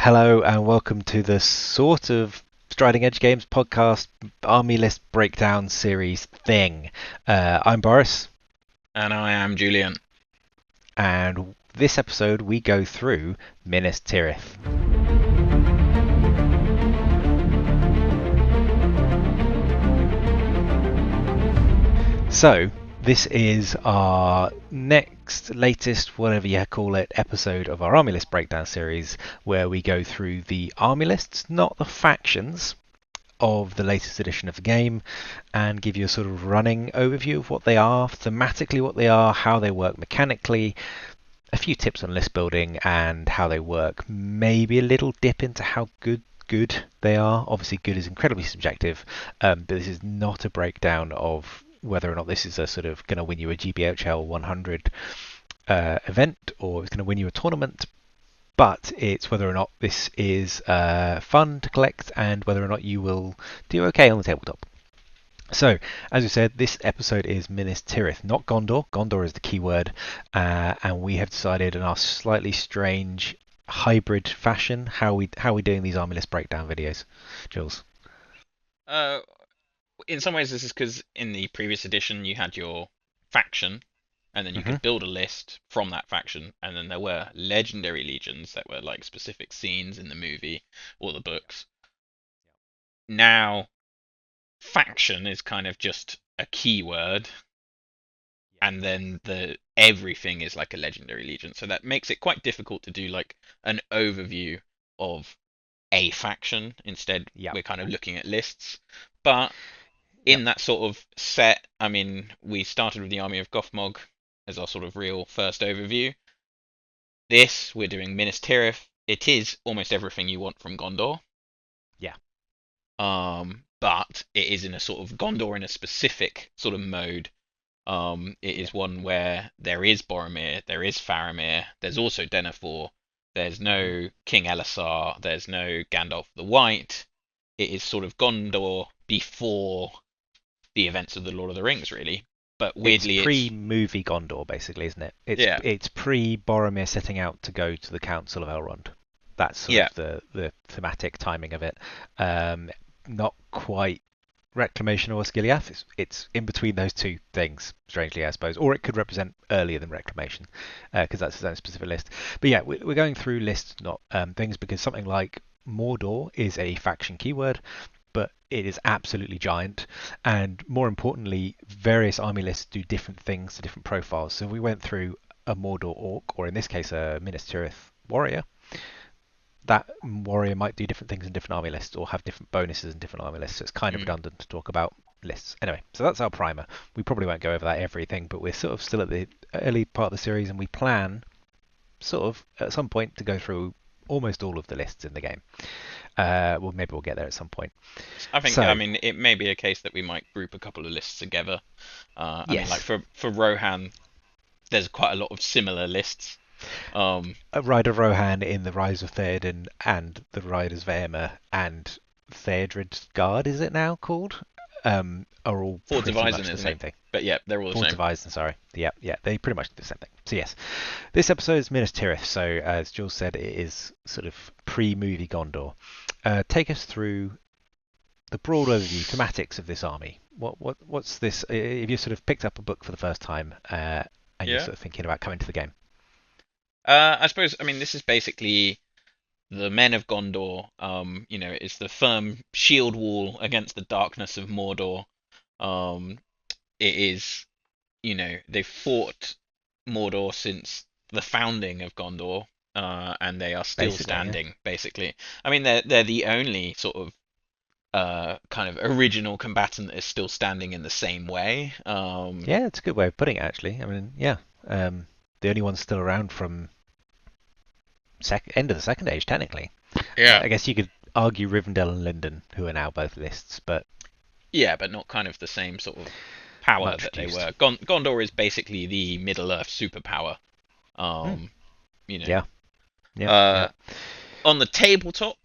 Hello and welcome to the sort of Striding Edge Games podcast army list breakdown series thing. I'm Boris, And I am Julian. and this episode we go through Minas Tirith. So, this is our next, latest, whatever you call it, episode of our army list breakdown series, where we go through the army lists, not the factions, of the latest edition of the game, and give you a sort of running overview of what they are, thematically what they are, how they work mechanically, a few tips on list building and how they work. Maybe a little dip into how good they are. Obviously, good is incredibly subjective, but this is not a breakdown of whether or not this is a sort of going to win you a GBHL 100 event or it's going to win you a tournament, but it's whether or not this is fun to collect and whether or not you will do okay on the tabletop. So, as we said, this episode is Minas Tirith, not Gondor. Gondor is the key word, and we have decided in our slightly strange hybrid fashion how we doing these army list breakdown videos. Jules. Uh, in some ways, this is because in the previous edition you had your faction, and then you hmm could build a list from that faction, and then there were legendary legions that were like specific scenes in the movie or the books. Now, faction is kind of just a keyword, and then the everything is like a legendary legion. So that makes it quite difficult to do like an overview of a faction. Instead, Yeah. we're kind of looking at lists. But Yep. in that sort of set, I mean, we started with the Army of Gothmog as our sort of real first overview. This, we're doing Minas Tirith. It is almost everything you want from Gondor. Yeah. But it is in a sort of Gondor in a specific sort of mode. It Yeah. is one where there is Boromir, there is Faramir, there's also Denethor, there's hmm no King Elisar, there's no Gandalf the White. It is sort of Gondor before the events of the Lord of the Rings, really. But It's weirdly, it's pre-movie Gondor, basically, isn't it? It's yeah, it's pre-Boromir setting out to go to the Council of Elrond. That's sort yeah, of the thematic timing of it. Um, Not quite Reclamation or Osgiliath. It's in between those two things, strangely, I suppose. Or it could represent earlier than Reclamation, because that's its own specific list. But yeah, we're going through lists, not things, because something like Mordor is a faction keyword, but it is absolutely giant. And more importantly, various army lists do different things to different profiles. So we went through a Mordor orc, or in this case, a Minas Tirith warrior. That warrior might do different things in different army lists or have different bonuses in different army lists. So it's kind of mm, redundant to talk about lists. Anyway, so that's our primer. We probably won't go over that everything, but we're sort of still at the early part of the series and we plan sort of at some point to go through almost all of the lists in the game. Well, maybe we'll get there at some point. I think I So, mean it may be a case that we might group a couple of lists together. I mean, like yes, for Rohan, there's quite a lot of similar lists. Um, Ride of Rohan in the Rise of Theoden and the Riders of Aemir and Theodred's Guard, is it now called? Are all Fords of pretty Eisen, much the isn't same it? thing. But yeah, they're all the Fords same. of Eisen, sorry. Yeah, they pretty much do the same thing. So yes, this episode is Minas Tirith. So as Jules said, it is sort of pre-movie Gondor. Take us through the broad overview, thematics of this army. What's this? If you sort of picked up a book for the first time and you're Yeah. sort of thinking about coming to the game. I suppose I mean this is basically the men of Gondor. It's the firm shield wall against the darkness of Mordor. Um, it is, they've fought Mordor since the founding of Gondor, and they are still Basically, yeah. standing. Basically, I mean they're the only sort of kind of original combatant that is still standing in the same way. Yeah, it's a good way of putting it, actually. I mean, yeah, the only ones still around from end of the Second Age, technically. Yeah. I guess you could argue Rivendell and Linden, who are now both lists, but Yeah, but not kind of the same sort of power much that they reduced. were. Gondor is basically the Middle Earth superpower. Hmm. Um, you know, Yeah, yeah, yeah. uh, on the tabletop,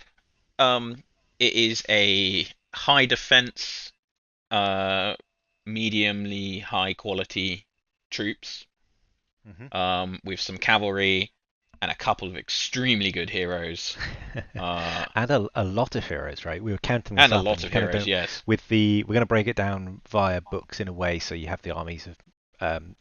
um, it is a high defense, uh, mediumly high quality troops, hmm with some cavalry. and a couple of extremely good heroes. And a lot of heroes, right? We were counting this And a up, and lot you of kind of heroes, don't. yes. We're going to break it down via books in a way. So you have the armies of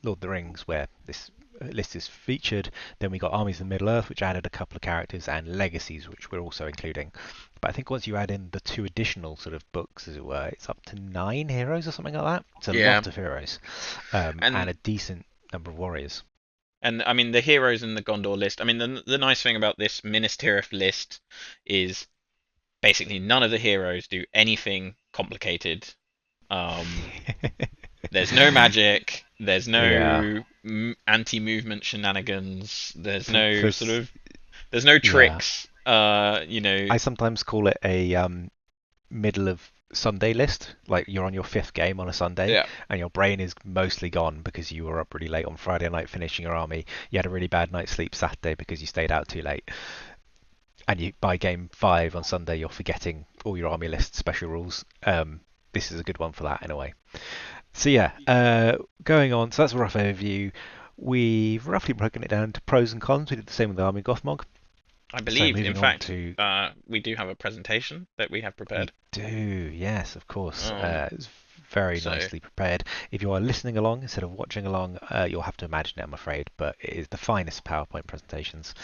Lord of the Rings, where this list is featured. Then we got Armies of Middle Earth, which added a couple of characters, and Legacies, which we're also including. But I think once you add in the two additional sort of books, as it were, it's up to 9 heroes or something like that. It's a Yeah, lot of heroes, and and a decent number of warriors. I mean the heroes in the Gondor list. I mean the nice thing about this Minas Tirith list is basically none of the heroes do anything complicated. Um, there's no magic. There's Yeah. no anti-movement shenanigans. There's For, no for sort of there's no yeah, tricks. You know, I sometimes call it a middle of Sunday list. Like you're on your fifth game on a Sunday, yeah, and your brain is mostly gone because you were up really late on Friday night finishing your army. You had a really bad night's sleep Saturday because you stayed out too late, and you by game 5 on Sunday you're forgetting all your army list special rules. This is a good one for that in a way. So yeah, going on. So that's a rough overview. We've roughly broken it down to pros and cons. We did the same with the Army Gothmog. I So believe. In moving on fact, to we do have a presentation that we have we prepared. do, yes, of course. Um, It's very so nicely prepared. If you are listening along instead of watching along, you'll have to imagine it, I'm afraid, but it is the finest PowerPoint presentations.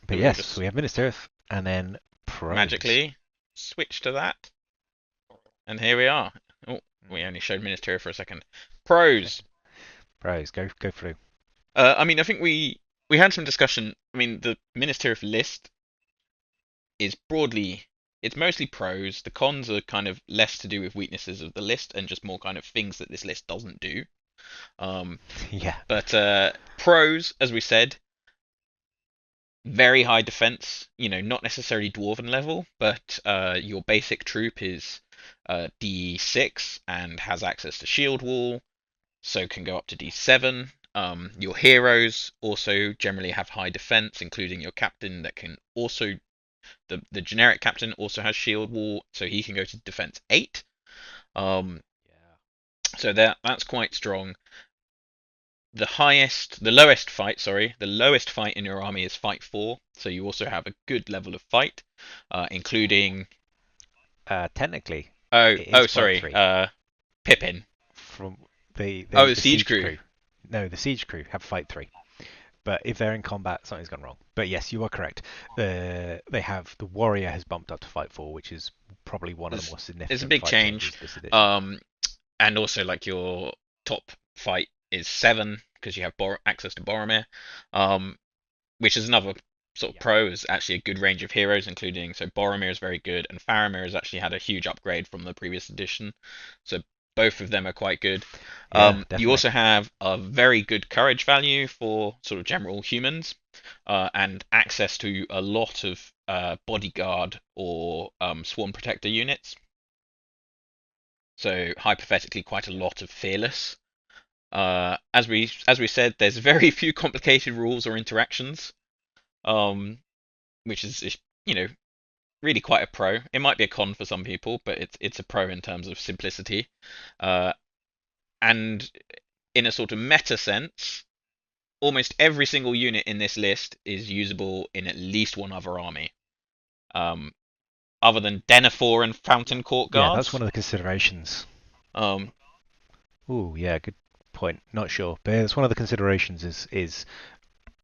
But we will yes, so just we have Minas Tirith and then pros. magically switch to that, and here we are. Oh, we Mm. only showed Minas Tirith for a second. Okay, Pros. pros, go through. I mean, I think we had some discussion. I mean, the Minas Tirith list is broadly, it's mostly pros. The cons are kind of less to do with weaknesses of the list and just more kind of things that this list doesn't do. Um, Yeah, but pros, as we said, very high defense. You know, not necessarily dwarven level, but your basic troop is D6 and has access to shield wall, so can go up to D7. Your heroes also generally have high defense, including your captain that can also the generic captain also has shield wall, so he can go to defense 8. Um, yeah, so that's quite strong. The lowest fight, sorry, the lowest fight in your army is fight 4, so you also have a good level of fight, including technically, oh it is oh fight sorry, 3 Pippin. from the, Oh, the the the siege siege crew. crew. No, the siege crew have fight 3. But if they're in combat, something's gone wrong. But yes, you are correct. The warrior has bumped up to fight 4, which is probably one of the There's more there's a significant big fight change. changes this edition. Um, and also like your top fight is 7 because you have access to Boromir. Um, which is another sort of Yeah, pro, is actually a good range of heroes, including so Boromir is very good, and Faramir has actually had a huge upgrade from the previous edition. So both of them are quite good. yeah, You definitely. also have a very good courage value for sort of general humans, and access to a lot of bodyguard or swarm protector units. So hypothetically, quite a lot of fearless. As we said, there's very few complicated rules or interactions. Um, which is really quite a pro. It might be a con for some people, but it's a pro in terms of simplicity. Uh, and in a sort of meta sense, almost every single unit in this list is usable in at least one other army. Um, other than Denethor and Fountain Court Yeah, that's guards. one of the considerations. Um, Ooh, yeah, good point. Not sure, but it's one of the considerations is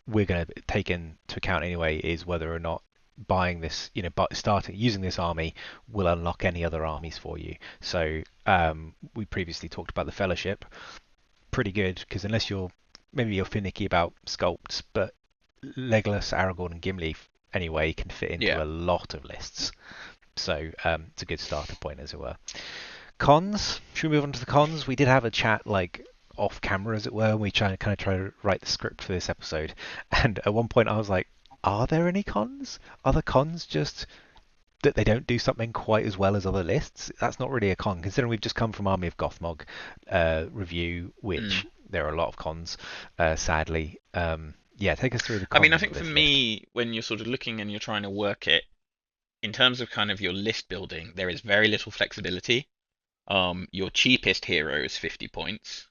we're going to take into account anyway is whether or not buying this, but starting using this army will unlock any other armies for you. So we previously talked about the Fellowship, pretty good because unless maybe you're finicky about sculpts, but Legolas, Aragorn, and Gimli anyway can fit yeah. into a lot of lists. So it's a good starter point, as it were. Cons. Should we move on to the cons? We did have a chat like off camera, as it were, and we kind of try to write the script for this episode. And at one point, I was like, "Are there any cons? Are the cons just that they don't do something quite as well as other lists? That's not really a con, considering we've just come from Army of Gothmog review, Mm. which there are a lot of cons, sadly. Yeah, take us through the I mean, I cons of think for this list. me, when you're sort of looking and you're trying to work it in terms of kind of your list building, there is very little flexibility. Your cheapest hero is 50 points.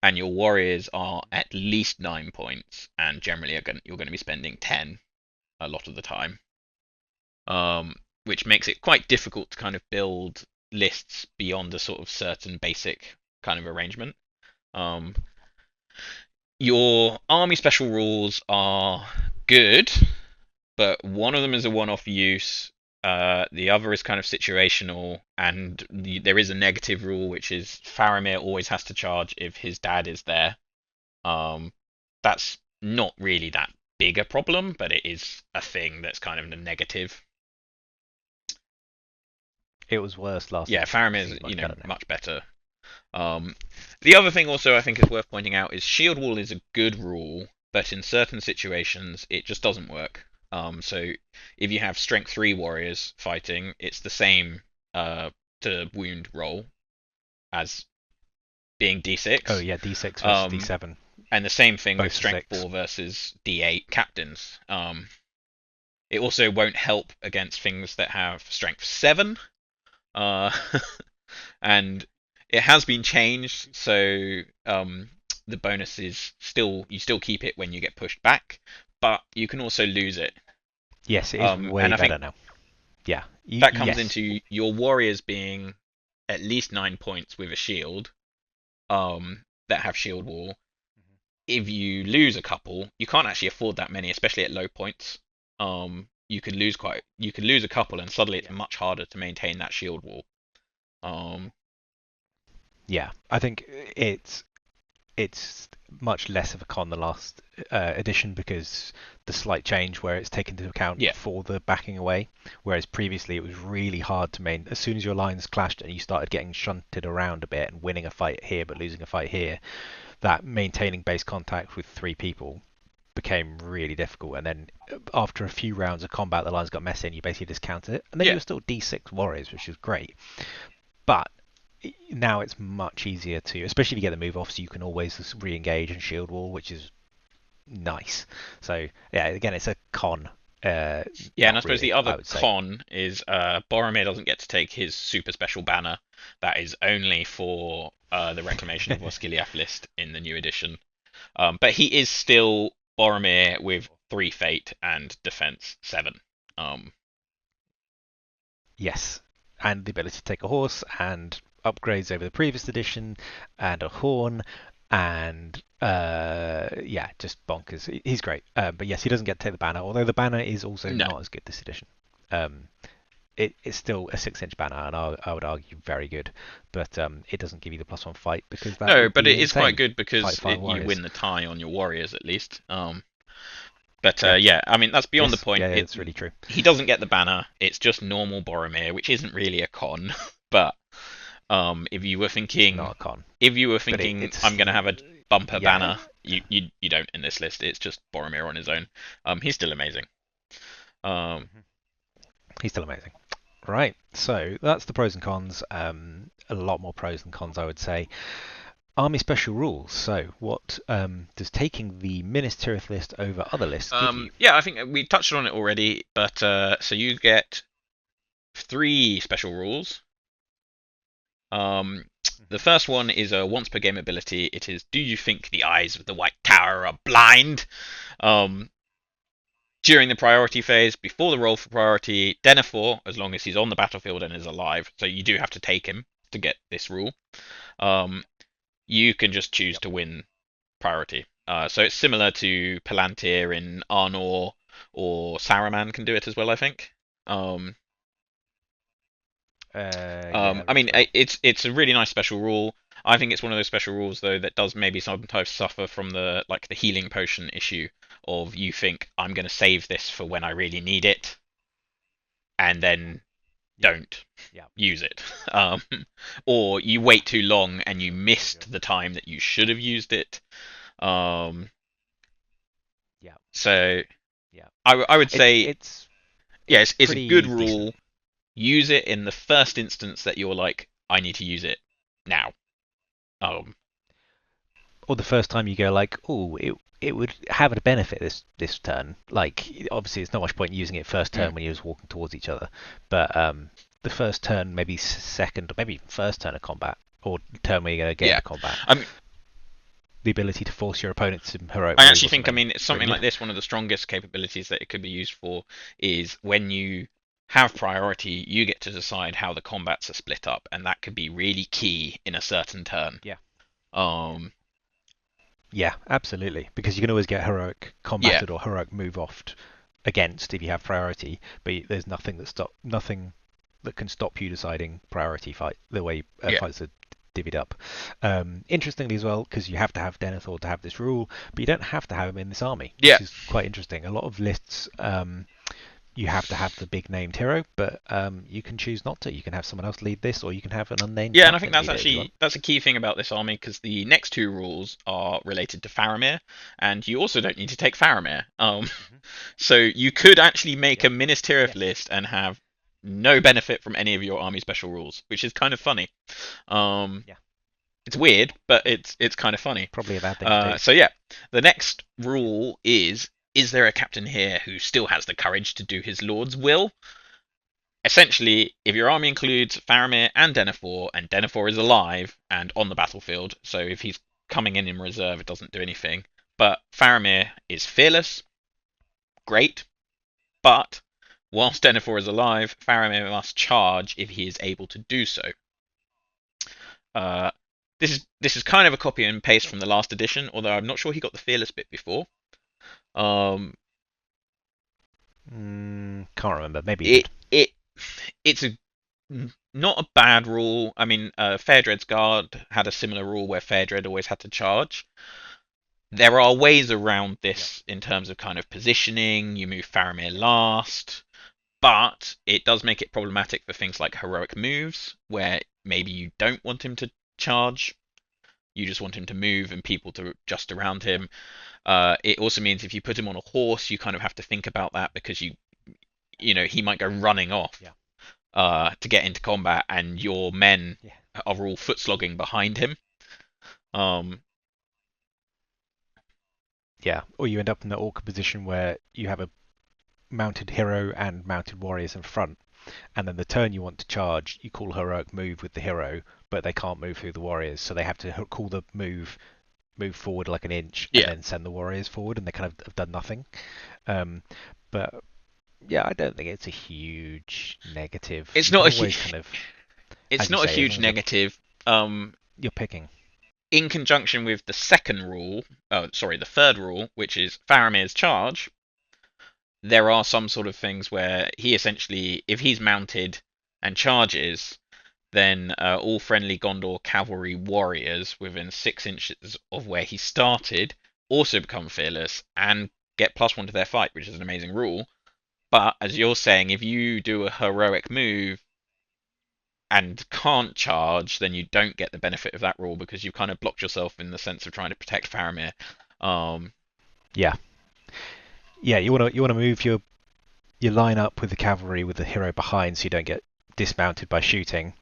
and your warriors are at least 9 points, and generally you're going to be spending 10 a lot of the time, which makes it quite difficult to kind of build lists beyond a sort of certain basic kind of arrangement. Um, your army special rules are good, but one of them is a one-off use. The other is kind of situational, and there is a negative rule, which is Faramir always has to charge if his dad is there. That's not really that big a problem, but it is a thing that's kind of a negative. It was worse last Yeah, edition. Faramir Seems is, much better now. much better. The other thing also I think is worth pointing out is Shield Wall is a good rule, but in certain situations it just doesn't work. So if you have Strength 3 warriors fighting, it's the same to wound roll as being D6. Oh yeah, D6 versus D7. And the same thing Both with Strength 6. 4 versus D8 captains. It also won't help against things that have Strength 7. And it has been changed, so the bonus is you still keep it when you get pushed back, but you can also lose it. Yes, it is way and I better think now. Yeah, that comes yes. into your warriors being at least 9 points with a shield, that have shield wall. If you lose a couple, you can't actually afford that many, especially at low points. You could lose a couple, and suddenly it's much harder to maintain that shield wall. Yeah, I think it's much less of a con the last edition because the slight change where it's taken into account for the backing away, whereas previously it was really hard to maintain. As soon as your lines clashed and you started getting shunted around a bit and winning a fight here but losing a fight here, that maintaining base contact with 3 people became really difficult. And then after a few rounds of combat, the lines got messy and you basically discounted it. And then you were still D6 warriors, which was great. But now it's much easier to, especially if you get the move off, so you can always re-engage and shield wall, which is nice. So yeah, again, it's a con. And I suppose the other con is Boromir doesn't get to take his super special banner. That is only for the Reclamation of Osgiliath list in the new edition. But he is still Boromir with 3 fate and defense 7. Yes, and the ability to take a horse and upgrades over the previous edition and a horn and yeah, just bonkers. He's great. But yes, he doesn't get to take the banner, although the banner is also not as good this edition. It's still a 6-inch banner, and I would argue very good, but it doesn't give you the +1 fight because that. No, but it is quite good because you win the tie on your warriors at least. But yeah, I mean that's beyond the point. Yeah, it's really true. He doesn't get the banner. It's just normal Boromir, which isn't really a con. But if you were thinking, not a con. If you were thinking, I'm going to have a bumper banner, you don't in this list. It's just Boromir on his own. He's still amazing. He's still amazing. Right, so that's the pros and cons. A lot more pros than cons, I would say. Army special rules. So, what does taking the Minas Tirith list over other lists give you? Yeah, I think we touched on it already, but so you get 3 special rules. The first one is a once per game ability. It is, do you think the eyes of the White Tower are blind? During the priority phase, before the roll for priority, Denethor, as long as he's on the battlefield and is alive, so you do have to take him to get this rule, you can just choose to win priority. So it's similar to Palantir in Arnor, or Saruman can do it as well, I think. I mean, it's a really nice special rule. I think it's one of those special rules though that does maybe sometimes suffer from the healing potion issue of you think I'm going to save this for when I really need it, and then don't use it, or you wait too long and you missed the time that you should have used it. So I would say it's a good rule. Decent. Use it in the first instance that you're like, I need to use it now. Or the first time you go like, oh, it would have a benefit this turn. Like, obviously, it's not much point using it first turn when you're just walking towards each other. But the first turn, maybe second, or maybe first turn of combat, or turn where you're going to get into combat. I mean, the ability to force your opponent to heroic I move actually or think, I something. mean, it's something Pretty like good. this. One of the strongest capabilities that it could be used for is when you have priority, you get to decide how the combats are split up, and that could be really key in a certain turn. Yeah. Um, Yeah, absolutely. Because you can always get heroic yeah, combated or heroic move offed against if you have priority, but there's nothing that can stop you deciding priority fight the way yeah, fights are divvied up. Interestingly as well, because you have to have Denethor to have this rule, but you don't have to have him in this army, yeah. which is quite interesting. A lot of lists you have to have the big named hero, but you can choose not to. You can have someone else lead this, or you can have an unnamed Yeah, and I think captain that's lead it if you want. actually that's a key thing about this army because the next two rules are related to Faramir, and you also don't need to take Faramir. Hmm. So you could actually make Yep. a Minas Tirith Yes. list and have no benefit from any of your army special rules, which is kind of funny. Um, Yeah. it's weird, but it's kind of funny. Probably a bad thing to do. So yeah, the next Yeah. rule is there a captain here who still has the courage to do his lord's will? Essentially, if your army includes Faramir and Denethor is alive and on the battlefield, so if he's coming in reserve, it doesn't do anything. But Faramir is fearless, great, but whilst Denethor is alive, Faramir must charge if he is able to do so. Uh, this is kind of a copy and paste from the last edition, although I'm not sure he got the fearless bit before. Um, Can't remember. Maybe you it did. it it's a not a bad rule. I mean, Fairdred's Guard had a similar rule where Fairdred always had to charge. There are ways around Yep. this in terms of kind of positioning. You move Faramir last, but it does make it problematic for things like heroic moves, where maybe you don't want him to charge. You just want him to move and people to just around Yeah. him. It also means if you put him on a horse, you kind of have to think about that because he might go running off Yeah. to get into combat, and your men Yeah. are all foot slogging behind him. Um, Yeah. Or you end up in the awkward position where you have a mounted hero and mounted warriors in front, and then the turn you want to charge, you call heroic move with the hero, but they can't move through the warriors, so they have to call the move forward like an inch, and yeah, then send the warriors forward, and they kind of have done nothing. Um, but yeah, I don't think it's a huge negative. it's You can not a always kind of, it's as you not a say, as long huge as you're negative. Um, you're picking. in conjunction with the second rule, oh sorry, the third rule, which is Faramir's charge, there are some sort of things where he essentially, if he's mounted and charges, then all friendly Gondor cavalry warriors within 6 inches of where he started also become fearless and get +1 to their fight, which is an amazing rule. But as you're saying, if you do a heroic move and can't charge, then you don't get the benefit of that rule because you've kind of blocked yourself in the sense of trying to protect Faramir. Um, Yeah, yeah. You want to move your line up with the cavalry with the hero behind, so you don't get dismounted by shooting.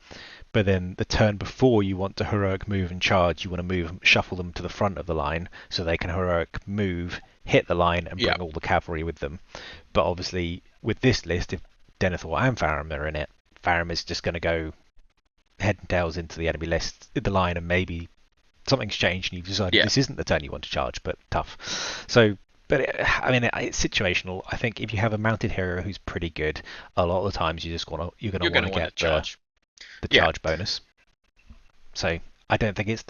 But then the turn before you want to heroic move and charge, you want to shuffle them to the front of the line so they can heroic move, hit the line, and yeah, bring all the cavalry with them. But obviously, with this list, if Denethor and Faramir are in it, Faramir's just going to go head and tails into the enemy list, the line, and maybe something's changed and you've decided yeah, this isn't the turn you want to charge, but tough. So, but I mean, it's situational. I think if you have a mounted hero who's pretty good, a lot of the times you're going to you're going want to to want to get charge. the Yeah, charge bonus. So I don't think it's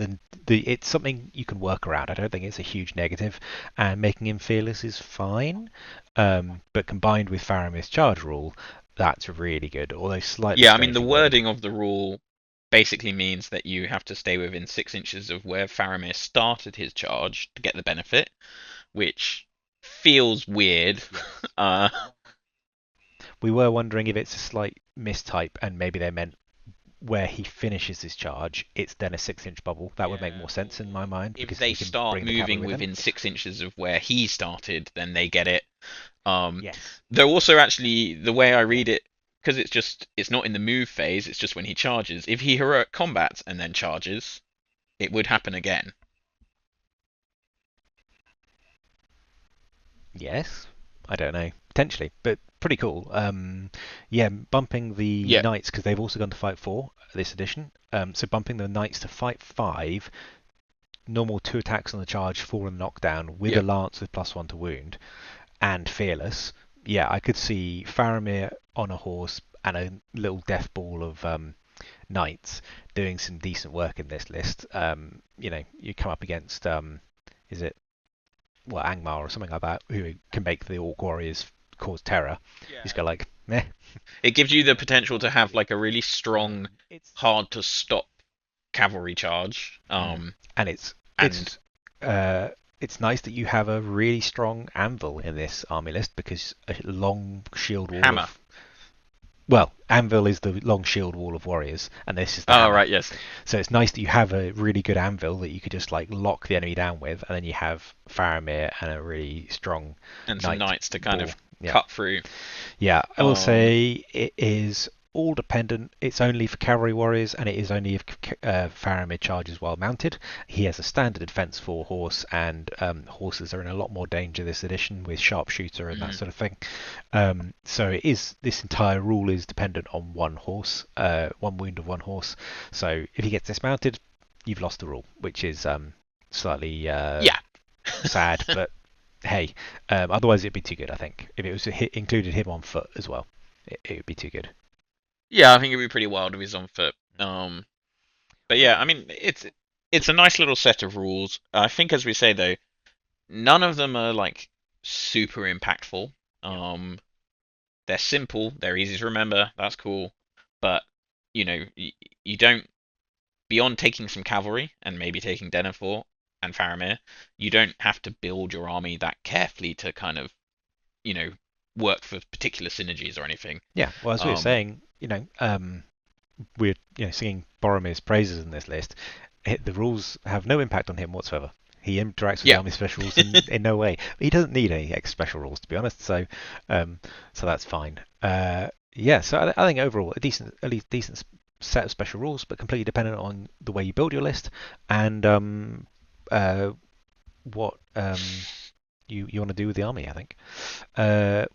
it's something you can work around. I don't think it's a huge negative, and making him fearless is fine. But combined with Faramir's charge rule, that's really good. Although slightly yeah. I mean, the strangely worded. wording of the rule basically means that you have to stay within 6 inches of where Faramir started his charge to get the benefit, which feels weird. Yes. uh, We were wondering if it's a slight mistype, and maybe they meant where he finishes his charge, it's then a 6 inch bubble. That would make Yeah, more sense in my mind if because they he can start bring the cavalry moving with him. within 6 inches of where he started, then they get it. Um, Yes. though also actually the way I Yeah. read it, because it's not in the move phase, it's just when he charges. If he heroic combats and then charges, it would happen again. Yes. I don't know. Potentially, but pretty cool. Yeah, bumping the Yeah, knights because they've also gone to fight 4 this edition. So bumping the knights to fight 5 normal 2 attacks on the charge, 4 on the knockdown, with a Yep. lance with +1 to wound, and fearless, yeah, I could see Faramir on a horse and a little death ball of knights doing some decent work in this list. You come up against is it Angmar or something like that, who can make the orc warriors cause terror. You just Yeah. go like, meh. It gives you the potential to have like a really strong, It's hard to stop cavalry charge. and it's And uh, it's nice that you have a really strong anvil in this army list because a long shield wall hammer. of anvil is the long shield wall of warriors, and this is the Oh hammer. right, yes. So it's nice that you have a really good anvil that you could just like lock the enemy down with, and then you have Faramir and a really strong And some knight knights to kind ball. of Yeah, cut through. yeah. I will Um, say it is all dependent. It's only for cavalry warriors, and it is only if Faramir charges while mounted. He has a standard defense for horse, and horses are in a lot more danger this edition with sharpshooter and that mhm. sort of thing. So it is this entire rule is dependent on one horse, one wound of one horse. So if he gets dismounted, you've lost the rule, which is slightly Yeah. sad, but hey, otherwise it'd be too good. I think if it was included him on foot as well, it would be too good. Yeah, I think it'd be pretty wild if he's on foot. But yeah, I mean, it's a nice little set of rules. I think, as we say though, none of them are like super impactful. Yeah. Um, they're simple, they're easy to remember. That's cool, but you don't beyond taking some cavalry and maybe taking Denethor and Faramir, you don't have to build your army that carefully to kind of you know work for particular synergies or anything. Yeah, well, as we were Um, saying, we're singing Boromir's praises in this list. The rules have no impact on him whatsoever. He interacts with the yeah, army specials in no way. He doesn't need any extra special rules, to be honest. So that's fine. Yeah, so I think overall at least decent set of special rules, but completely dependent on the way you build your list and what you want to do with the army. I think.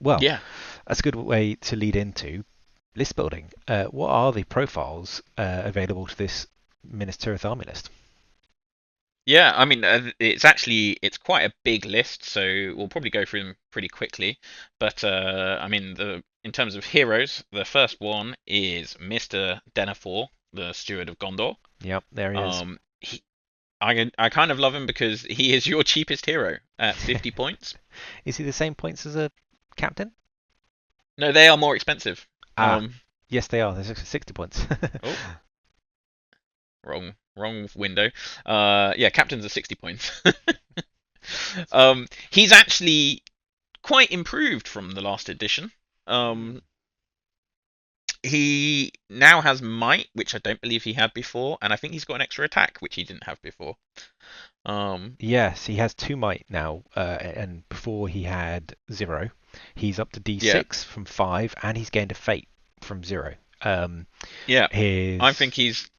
Well, yeah. that's a good way to lead into list building. What are the profiles available to this Minas Tirith army list? Yeah, I mean, it's quite a big list, so we'll probably go through them pretty quickly. But I mean, the in terms of heroes, the first one is Mr. Denethor, the Steward of Gondor. Yep, there he is. I kind of love him because he is your cheapest hero at 50 points. Is he the same points as a captain? No, they are more expensive. Ah, Um, yes, they are. They're 60 points. oh, wrong window. Yeah, captains are 60 points. He's actually quite improved from the last edition. Um, he now has might, which I don't believe he had before, and I think he's got an extra attack, which he didn't have before. Um, Yes, he has 2 might now, and before he had 0. He's up to yeah, D6 from 5, and he's gained a fate from 0. yeah. I think His he's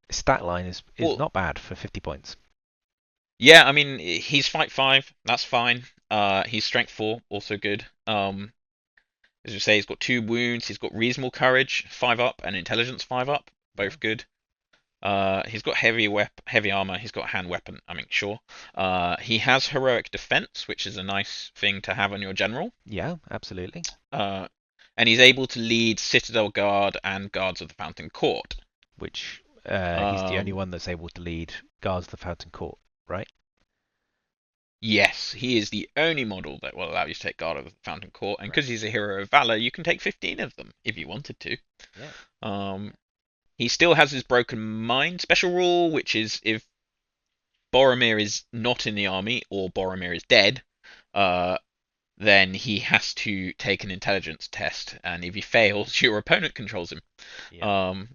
stat line is well. not bad for 50 points. Yeah, I mean he's fight 5. That's fine. He's strength 4, also good. As you say, he's got 2 wounds. He's got reasonable courage 5 up and intelligence 5 up, Yeah. both good. He's got heavy armor. He's got hand weapon. I mean, sure. He has heroic defense, which is a nice thing to have on your general. Yeah, absolutely. Uh, and he's able to lead Citadel Guard and Guards of the Fountain Court. Which he's the only Um, one that's able to lead Guards of the Fountain Court, right? yes, he is the only model that will allow you to take Guard of the Fountain Court, and Right. because he's a hero of valor, you can take 15 of them if you wanted to. Yeah. Um, he still has his Broken Mind special rule, which is if Boromir is not in the army or Boromir is dead, uh, then he has to take an intelligence test, and if he fails, your opponent controls him. Yeah. Um,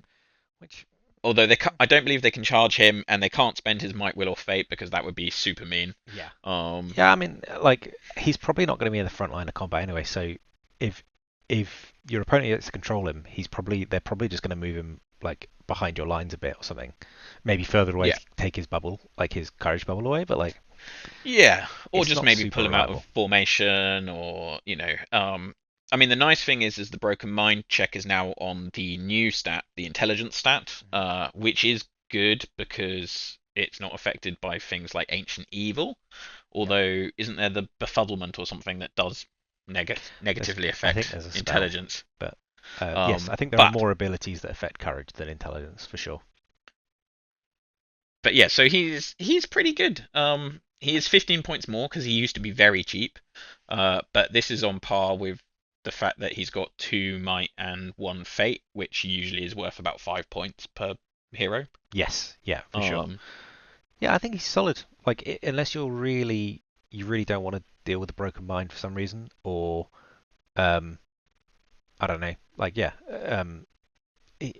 Which. although I don't believe they can charge him, and they can't spend his might, will, or fate because that would be super mean. Yeah. Um, Yeah, I mean, like he's probably not going to be in the front line of combat anyway. So if your opponent gets to control him, they're probably just going to move him like behind your lines a bit or something. Maybe further away yeah, to take his bubble, like his courage bubble away. But like, yeah, or it's just not maybe super pull him out of reliable. formation, or I mean, the nice thing is the Broken Mind check is now on the new stat, the intelligence stat, which is good because it's not affected by things like ancient evil. Yep. Although, isn't there the befuddlement or something that does negatively I think affect there's a spell, intelligence? but yes, I think there are But more abilities that affect courage than intelligence for sure. yeah, so he's pretty good. He is 15 points more because he used to be very cheap. But this is on par with the fact that he's got 2 might and 1 fate, which usually is worth about 5 points per hero. Yes, yeah, for sure. Um, Yeah, I think he's solid. Like, unless you really don't want to deal with a broken mind for some reason, or um, I don't know. Like, yeah,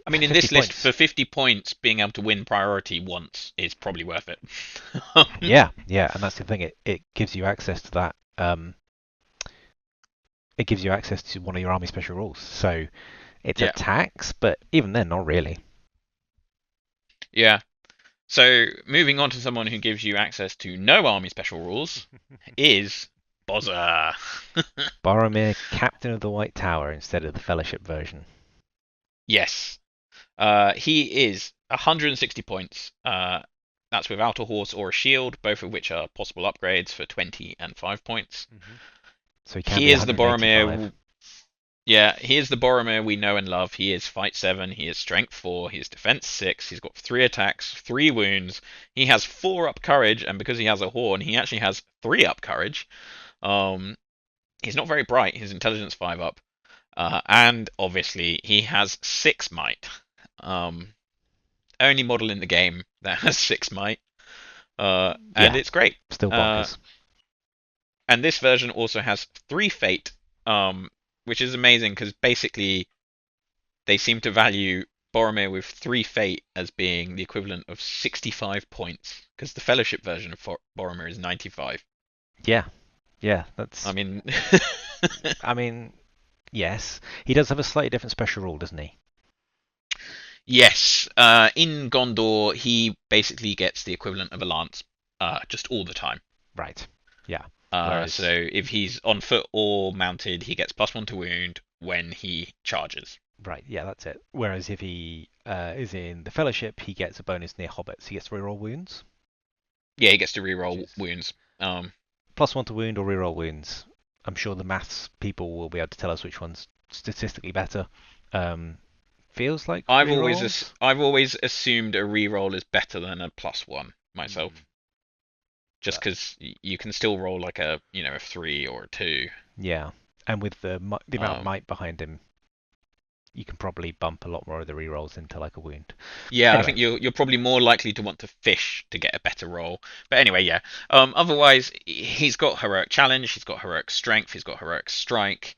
I mean, in 50 this list, points. for 50 points, being able to win priority once is probably worth it. Yeah, yeah, and that's the thing. It gives you access to that. It gives you access to one of your army special rules. So it's a Yeah, tax, but even then, not really. yeah. So moving on to someone who gives you access to no army special rules is Bozza. Boromir, Captain of the White Tower, instead of the Fellowship version. Yes. He is 160 points. That's without a horse or a shield, both of which are possible upgrades for 20 and 5 points. So he can He be is the 185. Boromir. Yeah, he is the Boromir we know and love. He is fight 7, he is strength 4, he is defense 6, he's got 3 attacks, 3 wounds. He has 4 up courage, and because he has a horn, he actually has 3 up courage. Um, he's not very bright, his intelligence 5 up. And obviously, he has 6 might. Um, only model in the game that has 6 might. And Yeah, it's great. still Uh, bonkers. and this version also has 3 fate, which is amazing because basically they seem to value Boromir with 3 fate as being the equivalent of 65 points because the Fellowship version of Boromir is 95. Yeah, yeah, I that's. mean, I mean, yes, he does have a slightly different special rule, doesn't he? yes, in Gondor he basically gets the equivalent of a lance, just all the time. Right. Yeah. So Whereas, if he's on foot or mounted, he gets +1 to wound when he charges. right, yeah, that's it. Whereas if he is in the Fellowship, he gets a bonus near hobbits. He gets to reroll wounds, Yeah, he gets to which reroll is wounds. Um, +1 to wound or reroll wounds. I'm sure the maths people will be able to tell us which one's statistically better. Um, feels like rerolls. I've always assumed a reroll is better than a +1 myself, Mm, just but because you can still roll like a 3 or a 2. yeah, and with the amount of Um, might behind him, you can probably bump a lot more of the rerolls into like a wound. yeah, I Anyway, think you're probably more likely to want to fish to get a better roll. But anyway, yeah. Otherwise, he's got heroic challenge, he's got heroic strength, he's got heroic strike.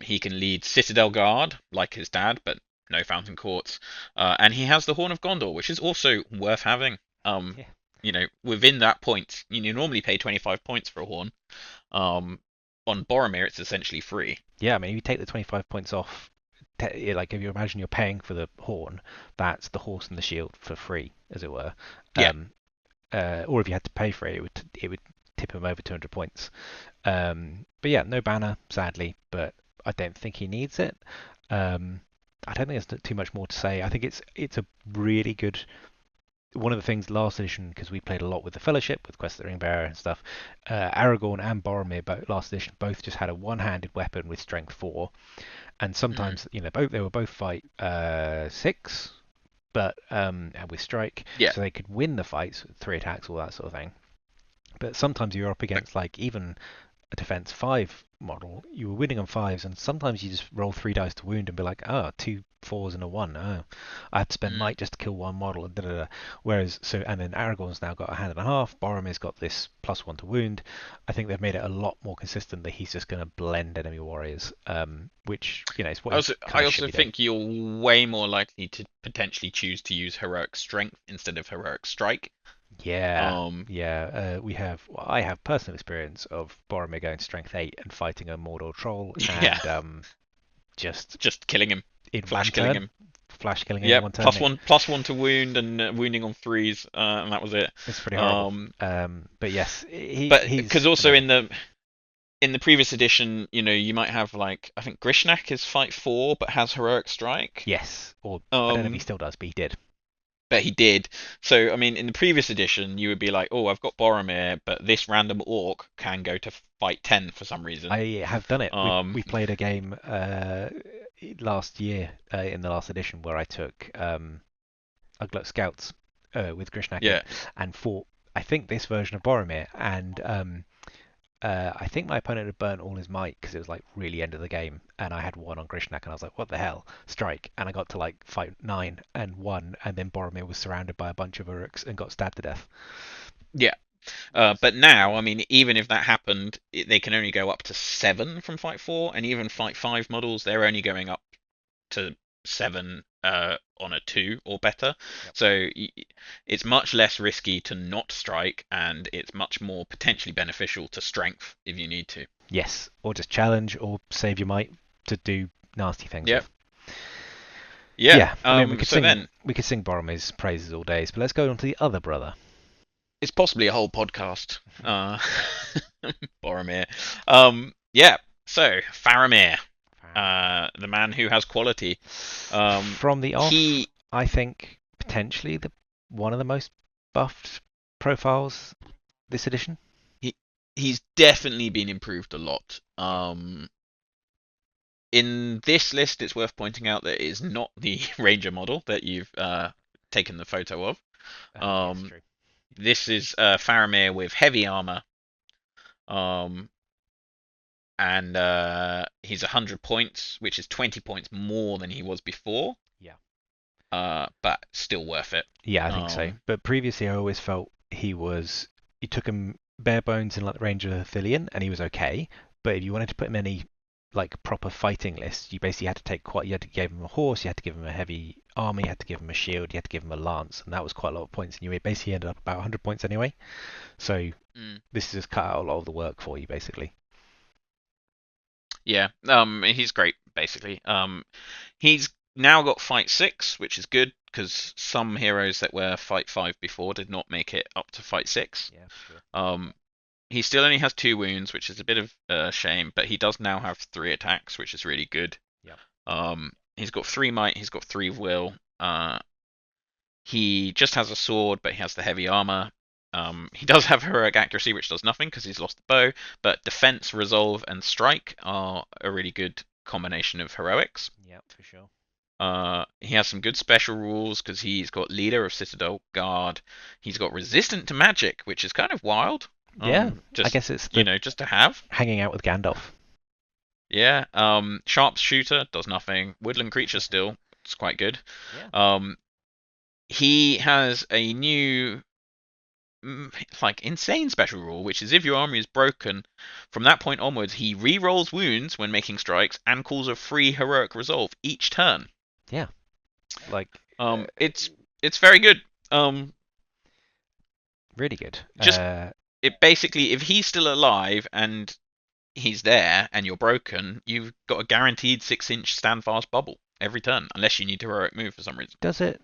He can lead Citadel Guard like his dad, but no Fountain Courts. And he has the Horn of Gondor, which is also worth having. yeah, Within that point, you normally pay 25 points for a horn. Um, on Boromir, it's essentially free. yeah. I mean, if you take the 25 points off, like if you imagine you're paying for the horn, that's the horse and the shield for free, as it were. Yeah, Um, or if you had to pay for it, it would tip him over 200 points. But yeah, no banner, sadly, but I don't think he needs it. I don't think there's too much more to say. I think it's a really good one of the things last edition, because we played a lot with the Fellowship, with Quest of the Ring Bearer and stuff. Aragorn and Boromir, last edition, both just had a one-handed weapon with Strength 4, and mm, sometimes they were both fight 6, but and with Strike, yeah. so they could win the fights with 3 attacks, all that sort of thing. But sometimes you're up But against like even a defense 5 model, you were winning on 5s, and sometimes you just roll 3 dice to wound and be like, oh, 2 4s and a 1. Oh, I have to spend mm, might just to kill one model. And da, da, da. Whereas, and then Aragorn's now got a hand and a half, Boromir's got this +1 to wound. I think they've made it a lot more consistent that he's just going to blend enemy warriors, which, is what I he also kind I of should also be doing. think you're way more likely to potentially choose to use heroic strength instead of heroic strike. Yeah, Um, yeah. I have personal experience of Boromir going strength 8 and fighting a Mordor troll yeah, and just just killing him, in one flash killing turn, him. flash killing him in Yep, one turn. +1 to wound and wounding on threes, and that was it. It's pretty horrible. Um, But yes, but because he's also amazing. in the previous edition, you might have like I think Grishnak is fight 4 but has heroic strike. Yes, or I don't know if he Um, still does, but he did. but he did. So I mean, in the previous edition, you would be like, oh, I've got Boromir, but this random orc can go to fight 10 for some reason. I have done it. We Um, played a game last year in the last edition where I took Ugluk Scouts with Grishnaki yeah, and fought. I think this version of Boromir, and I think my opponent had burnt all his might because it was like really end of the game, and I had one on Grishnak, and I was like, "What the hell?" Strike, and I got to like fight 9 and won, and then Boromir was surrounded by a bunch of Uruks and got stabbed to death. yeah. But now, I mean, even if that happened, they can only go up to 7 from Fight 4, and even Fight 5 models, they're only going up to 7 on a 2 or better. Yep. So it's much less risky to not strike, and it's much more potentially beneficial to strength if you need to. Yes, or just challenge or save your might to do nasty things Yep. with. Yeah. Yeah, I mean So then we could sing Boromir's praises all days, but let's go on to the other brother. it's possibly a whole podcast. Boromir. Yeah. So Faramir, the man who has quality. From the off, He I think potentially the one of the most buffed profiles this edition. he's definitely been improved a lot. In this list, it's worth pointing out that it is not the Ranger model that you've taken the photo of. Yes, true. This is Faramir with heavy armor, um, and he's 100 points, which is 20 points more than he was before. Yeah. But still worth it. Yeah, I think so. But previously, I always felt you took him bare bones in like the Ranger Thillion, and he was okay. But if you wanted to put him in any like proper fighting list, you basically had to you had to give him a horse, you had to give him a heavy armor, you had to give him a shield, you had to give him a lance, and that was quite a lot of points. And you basically ended up about 100 points anyway. So this has just cut out a lot of the work for you, basically. Yeah, he's great basically. He's now got fight 6, which is good because some heroes that were fight 5 before did not make it up to fight 6. Yeah, sure. He still only has 2 wounds, which is a bit of a shame, but he does now have 3 attacks, which is really good. Yeah. He's got 3 might, he's got 3 will. He just has a sword, but he has the heavy armor. He does have heroic accuracy, which does nothing because he's lost the bow, but defense, resolve, and strike are a really good combination of heroics. Yeah, for sure. He has some good special rules because he's got leader of Citadel Guard. He's got resistant to magic, which is kind of wild. Yeah, I guess it's just to have hanging out with Gandalf. Yeah. Sharpshooter does nothing. Woodland creature still, it's quite good. Yeah. He has a new like insane special rule, which is if your army is broken, from that point onwards, he re-rolls wounds when making strikes and calls a free heroic resolve each turn. Yeah. Like it's very good. Really good. Just it basically, if he's still alive and he's there and you're broken, you've got a guaranteed 6-inch stand fast bubble every turn, unless you need to heroic move for some reason. Does it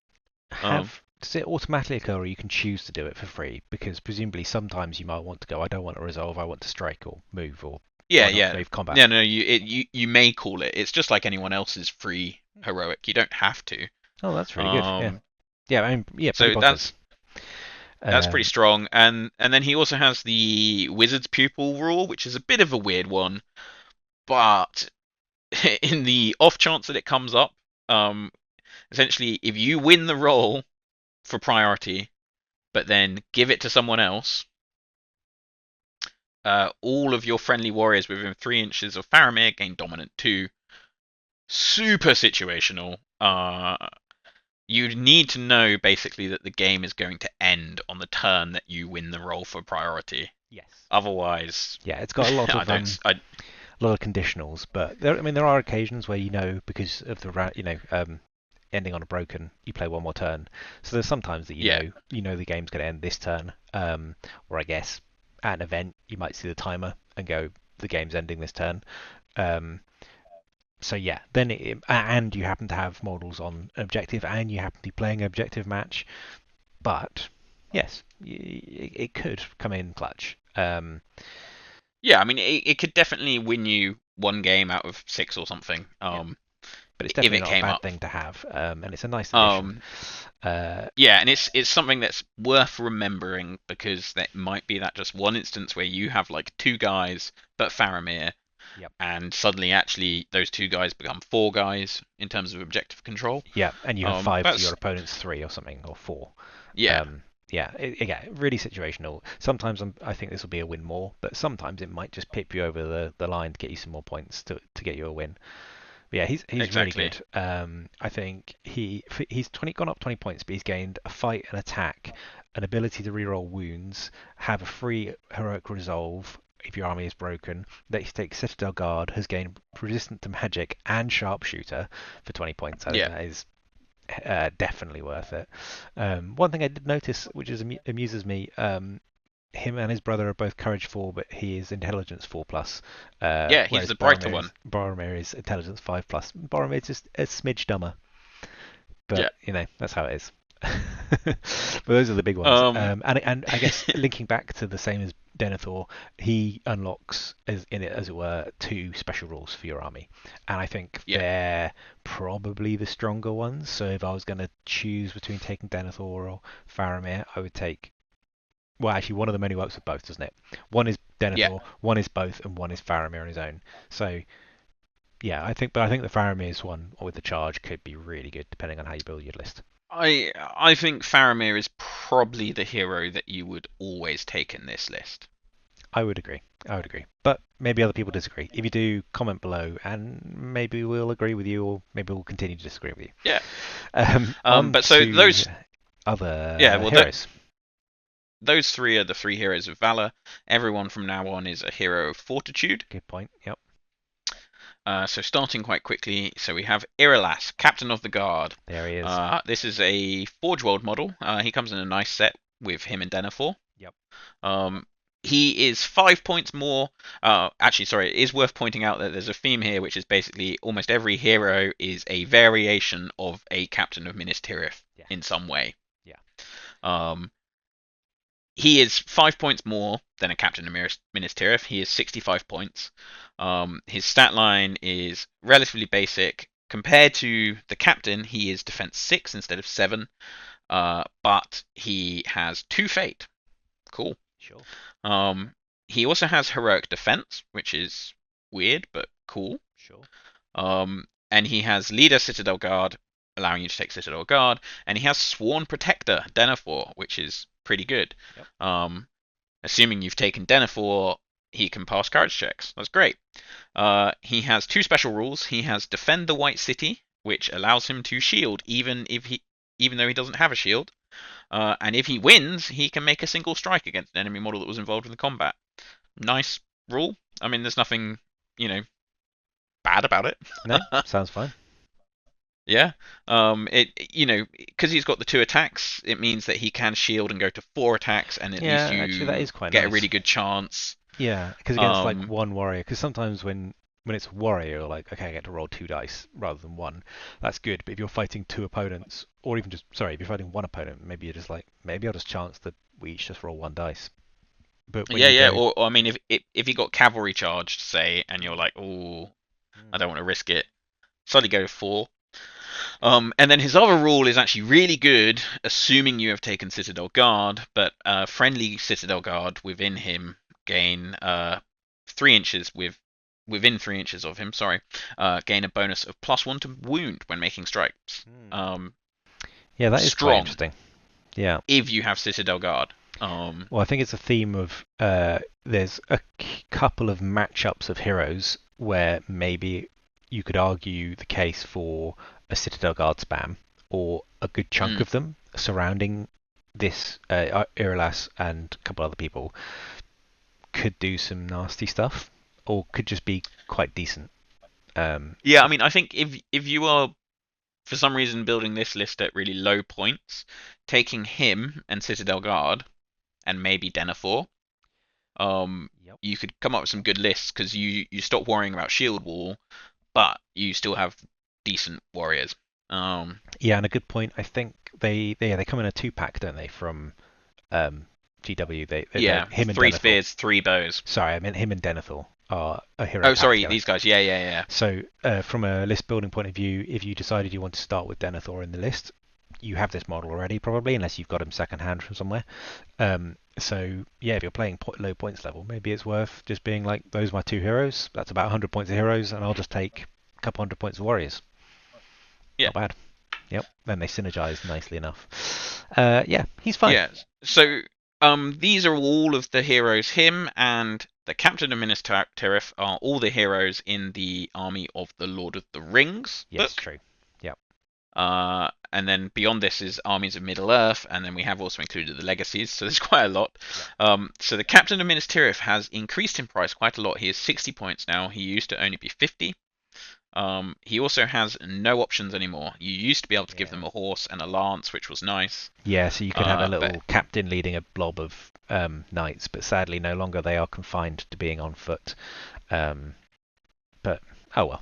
automatically occur, or you can choose to do it for free? Because presumably sometimes you might want to go, I don't want to resolve, I want to strike or move or move combat. Yeah, no, you may call it. It's just like anyone else's free heroic. You don't have to. Oh, that's really good. Yeah, I mean, yeah. So that's pretty strong. And then he also has the Wizard's Pupil rule, which is a bit of a weird one, but in the off chance that it comes up, essentially, if you win the roll for priority, but then give it to someone else, all of your friendly warriors within 3 inches of Faramir gain dominant 2. Super situational. You need to know basically that the game is going to end on the turn that you win the roll for priority. Yes. Otherwise, yeah, it's got a lot of a lot of conditionals, but there are occasions where because of the ending on a broken, you play one more turn. So there's sometimes that you know the game's going to end this turn, or I guess at an event you might see the timer and go, the game's ending this turn. So yeah, then and you happen to have models on objective, and you happen to be playing an objective match. But yes, it could come in clutch. Yeah, I mean, it could definitely win you one game out of 6 or something. but it's if definitely it not a came bad up. thing to have, and it's a nice addition. Um, Uh, yeah, and it's something that's worth remembering because that might be that just one instance where you have like two guys, but Faramir, yep. and suddenly actually those two guys become four guys in terms of objective control. Yeah, and you have 5 to your That's opponent's 3 or something, or 4. yeah, Yeah, really situational. Sometimes I think this will be a win more, but sometimes it might just pip you over the line to get you some more points to get you a win. But yeah, he's really exactly. good. I think he's gone up 20 points, but he's gained a fight, an attack, an ability to reroll wounds, have a free heroic resolve if your army is broken. That he takes Citadel Guard, has gained resistant to magic and sharpshooter for 20 points. I think Yeah, that is definitely worth it. One thing I did notice, which amuses me, him and his brother are both courage 4, but he is intelligence 4 plus, yeah, he's whereas the brighter one. Boromir is intelligence 5 plus. Boromir's just a smidge dumber, Yeah. but that's how it is. But those are the big ones. Um, And I guess linking back to the same as Denethor, he unlocks in it, as it were, 2 special rules for your army, and I think yeah, they're probably the stronger ones. So if I was going to choose between taking Denethor or Faramir, I would take. Well, actually, one of them only works with both, doesn't it? One is yeah. Denethor, one is both, and one is Faramir on his own. So yeah, I think the Faramir's one with the charge could be really good, depending on how you build your list. I think Faramir is probably the hero that you would always take in this list. I would agree. I would agree. But maybe other people disagree. If you do, comment below, and maybe we'll agree with you, or maybe we'll continue to disagree with you. Yeah. On But so to those, yeah, other well, heroes. those three are the three heroes of valor. Everyone from now on is a hero of fortitude. Good point. Yep. So starting quite quickly, so we have Irolas, Captain of the Guard. There he is. This is a Forge World model. He comes in a nice set with him and Denethor. Yep. He is 5 points more. Actually, sorry, it is worth pointing out that there's a theme here, which is basically almost every hero is a variation of a Captain of Minas Tirith in some way. Yeah. He is 5 points more than a Captain of Minas Tirith. He is 65 points. His stat line is relatively basic. Compared to the Captain, he is defense 6 instead of 7. But he has 2 fate. Cool. Sure. He also has heroic defense, which is weird but cool. Sure. And he has leader Citadel Guard, allowing you to take Citadel Guard, and he has Sworn Protector Denethor, which is pretty good. Yep. Assuming you've taken Denethor, he can pass courage checks. That's great. He has 2 special rules. He has Defend the White City, which allows him to shield even though he doesn't have a shield. And if he wins, he can make a single strike against an enemy model that was involved in the combat. Nice rule. I mean, there's nothing, bad about it. No, sounds fine. Yeah. Because he's got the 2 attacks, it means that he can shield and go to 4 attacks, and at least you actually, that is quite get nice. a really good chance. Yeah, because against like one warrior, because sometimes when it's a warrior, you're like, okay, I get to roll 2 dice rather than 1. That's good. But if you're fighting 2 opponents, or even if you're fighting 1 opponent, maybe you're just like, maybe I'll just chance that we each just roll 1 dice. But when Yeah. go... Or I mean, if you got cavalry charged, say, and you're like, oh, I don't want to risk it, suddenly go to 4. And then his other rule is actually really good, assuming you have taken Citadel Guard, but friendly Citadel Guard within him gain 3 inches within 3 inches of him, gain a bonus of +1 to wound when making strikes. Yeah, that is strong, quite interesting. Yeah. if you have Citadel Guard. Well, I think it's a theme of there's a couple of matchups of heroes where maybe you could argue the case for a Citadel Guard spam, or a good chunk of them surrounding this Irolas and a couple other people could do some nasty stuff, or could just be quite decent. Yeah, I mean, I think if you are for some reason building this list at really low points, taking him and Citadel Guard and maybe Denethor, you could come up with some good lists because you stop worrying about shield wall, but you still have decent warriors. Yeah, and a good point. I think they come in a 2-pack, don't they? From GW, yeah, him and 3 Denethor. spears, 3 bows. Sorry, I meant him and Denethor. are a hero Oh, pack sorry, together. these guys. Yeah, yeah, yeah. So, from a list building point of view, if you decided you want to start with Denethor in the list, you have this model already, probably, unless you've got him secondhand from somewhere. So, yeah, if you're playing low points level, maybe it's worth just being like, those are my two heroes. That's about 100 points of heroes, and I'll just take a couple hundred points of warriors. Yeah. Not bad. Yep. Then they synergize nicely enough. Yeah, he's fine. Yeah. So, these are all of the heroes. Him and the Captain of Minas Tirith are all the heroes in the Army of the Lord of the Rings Yes, book. true. Yep. And then beyond this is Armies of Middle Earth, and then we have also included the Legacies, so there's quite a lot. So the Captain of Minas Tirith has increased in price quite a lot. He is 60 points now. He used to only be 50. He also has no options anymore. You used to be able to give them a horse and a lance, which was nice. Yeah, so you could have a But little captain leading a blob of knights, but sadly, no longer they are confined to being on foot. But oh well.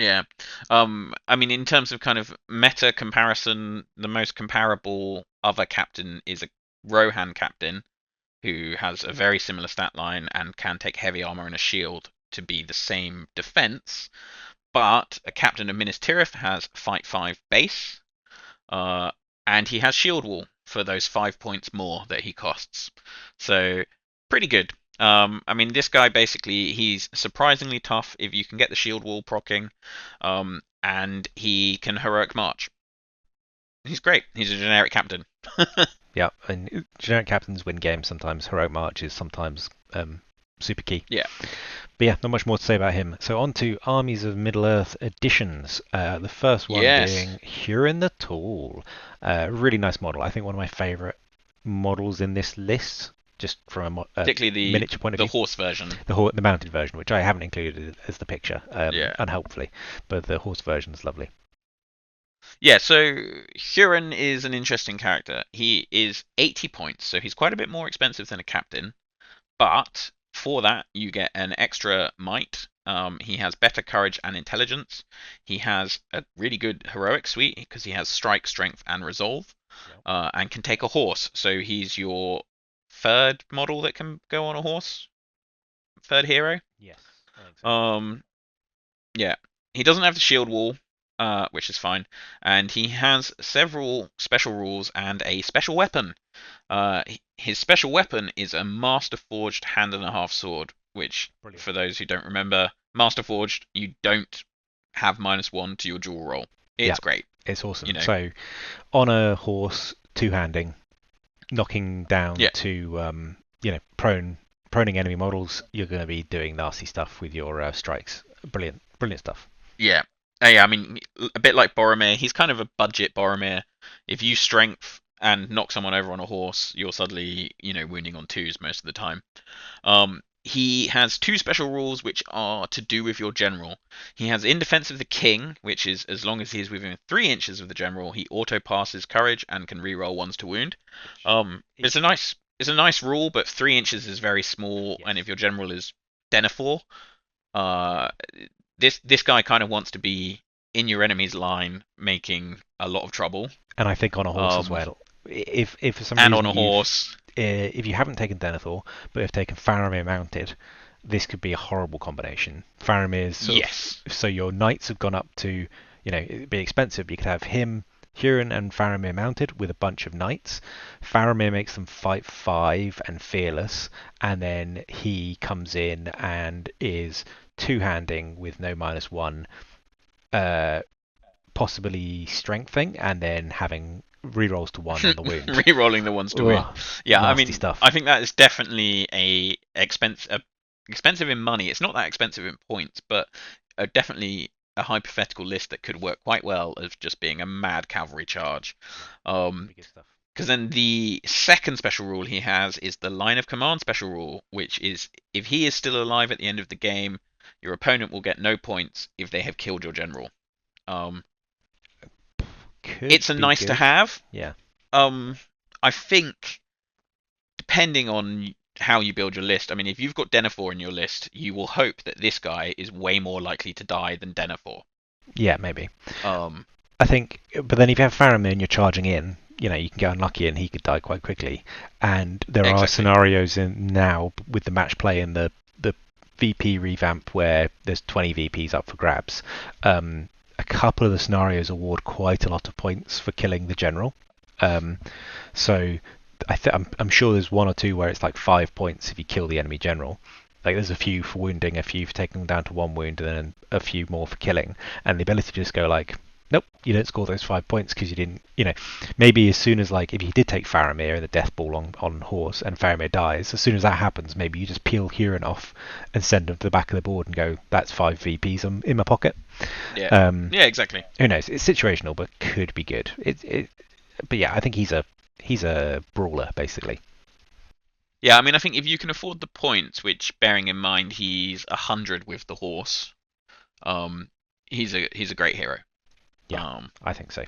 yeah, I mean, in terms of kind of meta comparison, the most comparable other captain is a Rohan captain who has a very similar stat line and can take heavy armor and a shield to be the same defense. But a captain of Minas Tirith has fight 5 base, and he has shield wall for those 5 points more that he costs. So pretty good. I mean, this guy basically, he's surprisingly tough if you can get the shield wall proccing, and he can heroic march. He's great. He's a generic captain. Yeah, and generic captains win games sometimes. Heroic March is sometimes super key. Yeah. But yeah, not much more to say about him. So on to Armies of Middle-earth editions. The first one being Hurin the Tall. Really nice model. I think one of my favourite models in this list, just from a particularly miniature point of view. The horse version. The mounted version, which I haven't included as the picture, unhelpfully. But the horse version is lovely. Yeah, so Hurin is an interesting character. He is 80 points, so he's quite a bit more expensive than a captain. But for that, you get an extra might. He has better courage and intelligence. He has a really good heroic suite because he has strike, strength, and resolve, and can take a horse. So he's your third model that can go on a horse. Third hero. Yes, I think so. Yeah, he doesn't have the shield wall, which is fine, and he has several special rules and a special weapon. His special weapon is a Master Forged hand and a half sword, which, Brilliant. For those who don't remember, Master Forged, you don't have -1 to your dual roll. It's great. It's awesome. You know. So, on a horse, two-handing, knocking down to proning enemy models, you're going to be doing nasty stuff with your strikes. Brilliant stuff. Yeah. I mean, a bit like Boromir, he's kind of a budget Boromir. If you strength and knock someone over on a horse, you're suddenly, wounding on 2s most of the time. He has 2 special rules which are to do with your general. He has In Defense of the King, which is as long as he is within 3 inches of the general, he auto passes courage and can reroll 1s to wound. It's a nice rule, but 3 inches is very small, and if your general is Denethor, this guy kind of wants to be in your enemy's line, making a lot of trouble. And I think on a horse as well. If for some reason on a horse, if you haven't taken Denethor but have taken Faramir mounted, this could be a horrible combination. Faramir's so your knights have gone up to, it'd be expensive. You could have him, Hurin, and Faramir mounted with a bunch of knights. Faramir makes them fight 5 and fearless, and then he comes in and is two-handing with no -1, possibly strengthening, and then having rerolls to 1 on the wound. Rerolling the 1s to wound. Yeah, I mean, stuff. I think that is definitely expensive in money. It's not that expensive in points, but definitely a hypothetical list that could work quite well as just being a mad cavalry charge. Because then the second special rule he has is the line of command special rule, which is if he is still alive at the end of the game, your opponent will get no points if they have killed your general. It's a nice to have. Yeah. I think depending on how you build your list, I mean, if you've got Denethor in your list, you will hope that this guy is way more likely to die than Denethor. Yeah, maybe. I think, but then if you have Faramir and you're charging in, you can get unlucky and he could die quite quickly. And there are scenarios in now with the match play and the VP revamp where there's 20 VPs up for grabs, a couple of the scenarios award quite a lot of points for killing the general. So I'm sure there's one or two where it's like 5 points if you kill the enemy general. Like there's a few for wounding, a few for taking them down to 1 wound, and then a few more for killing. And the ability to just go like, nope, you don't score those 5 points because you didn't, maybe as soon as like if you did take Faramir and the death ball on horse and Faramir dies, as soon as that happens, maybe you just peel Hurin off and send him to the back of the board and go, that's 5 VPs in my pocket. Yeah. Yeah, exactly. Who knows? It's situational, but could be good. But yeah, I think he's a brawler basically. Yeah, I mean, I think if you can afford the points, which bearing in mind he's 100 with the horse, he's a great hero. Yeah, I think so.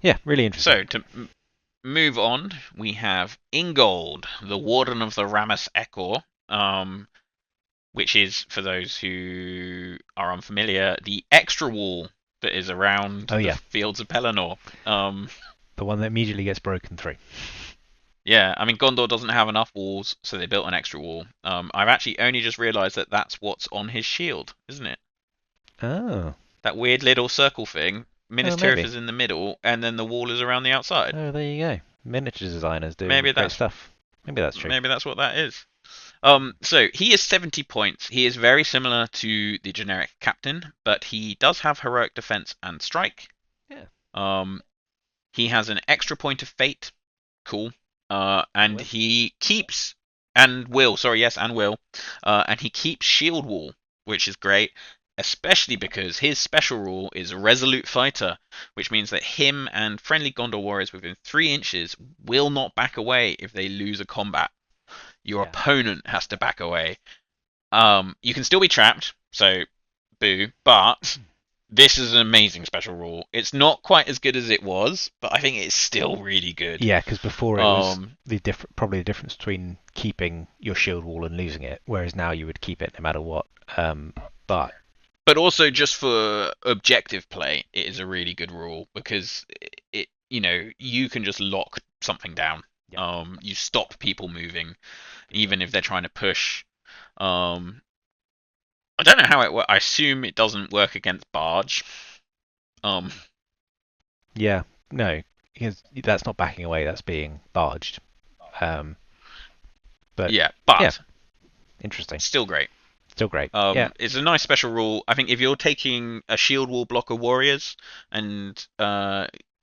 Yeah, really interesting. So to move on, we have Ingold, the Warden of the Ramus Echor, which is, for those who are unfamiliar, the extra wall that is around the fields of Pelennor. The one that immediately gets broken through. Yeah, I mean, Gondor doesn't have enough walls, so they built an extra wall. I've actually only just realised that that's what's on his shield, isn't it? Oh. That weird little circle thing. Minas Tirith is in the middle, and then the wall is around the outside. Oh, there you go. Miniature designers do great stuff. Maybe that's true. Maybe that's what that is. So he is 70 points. He is very similar to the generic captain, but he does have heroic defense and strike. Yeah. He has an extra point of fate. Cool. And he keeps and will. And he keeps shield wall, which is great. Especially because his special rule is Resolute Fighter, which means that him and friendly Gondor warriors within 3 inches will not back away if they lose a combat. Your opponent has to back away. You can still be trapped, so boo, but this is an amazing special rule. It's not quite as good as it was, but I think it's still really good. Yeah, because before it was probably the difference between keeping your shield wall and losing it, whereas now you would keep it no matter what. But also just for objective play, it is a really good rule because you can just lock something down. Yeah. You stop people moving, even if they're trying to push. I don't know how it works. I assume it doesn't work against barge. Yeah, no, because that's not backing away. That's being barged. But interesting. Still great. Still great. It's a nice special rule. I think if you're taking a shield wall block of warriors, and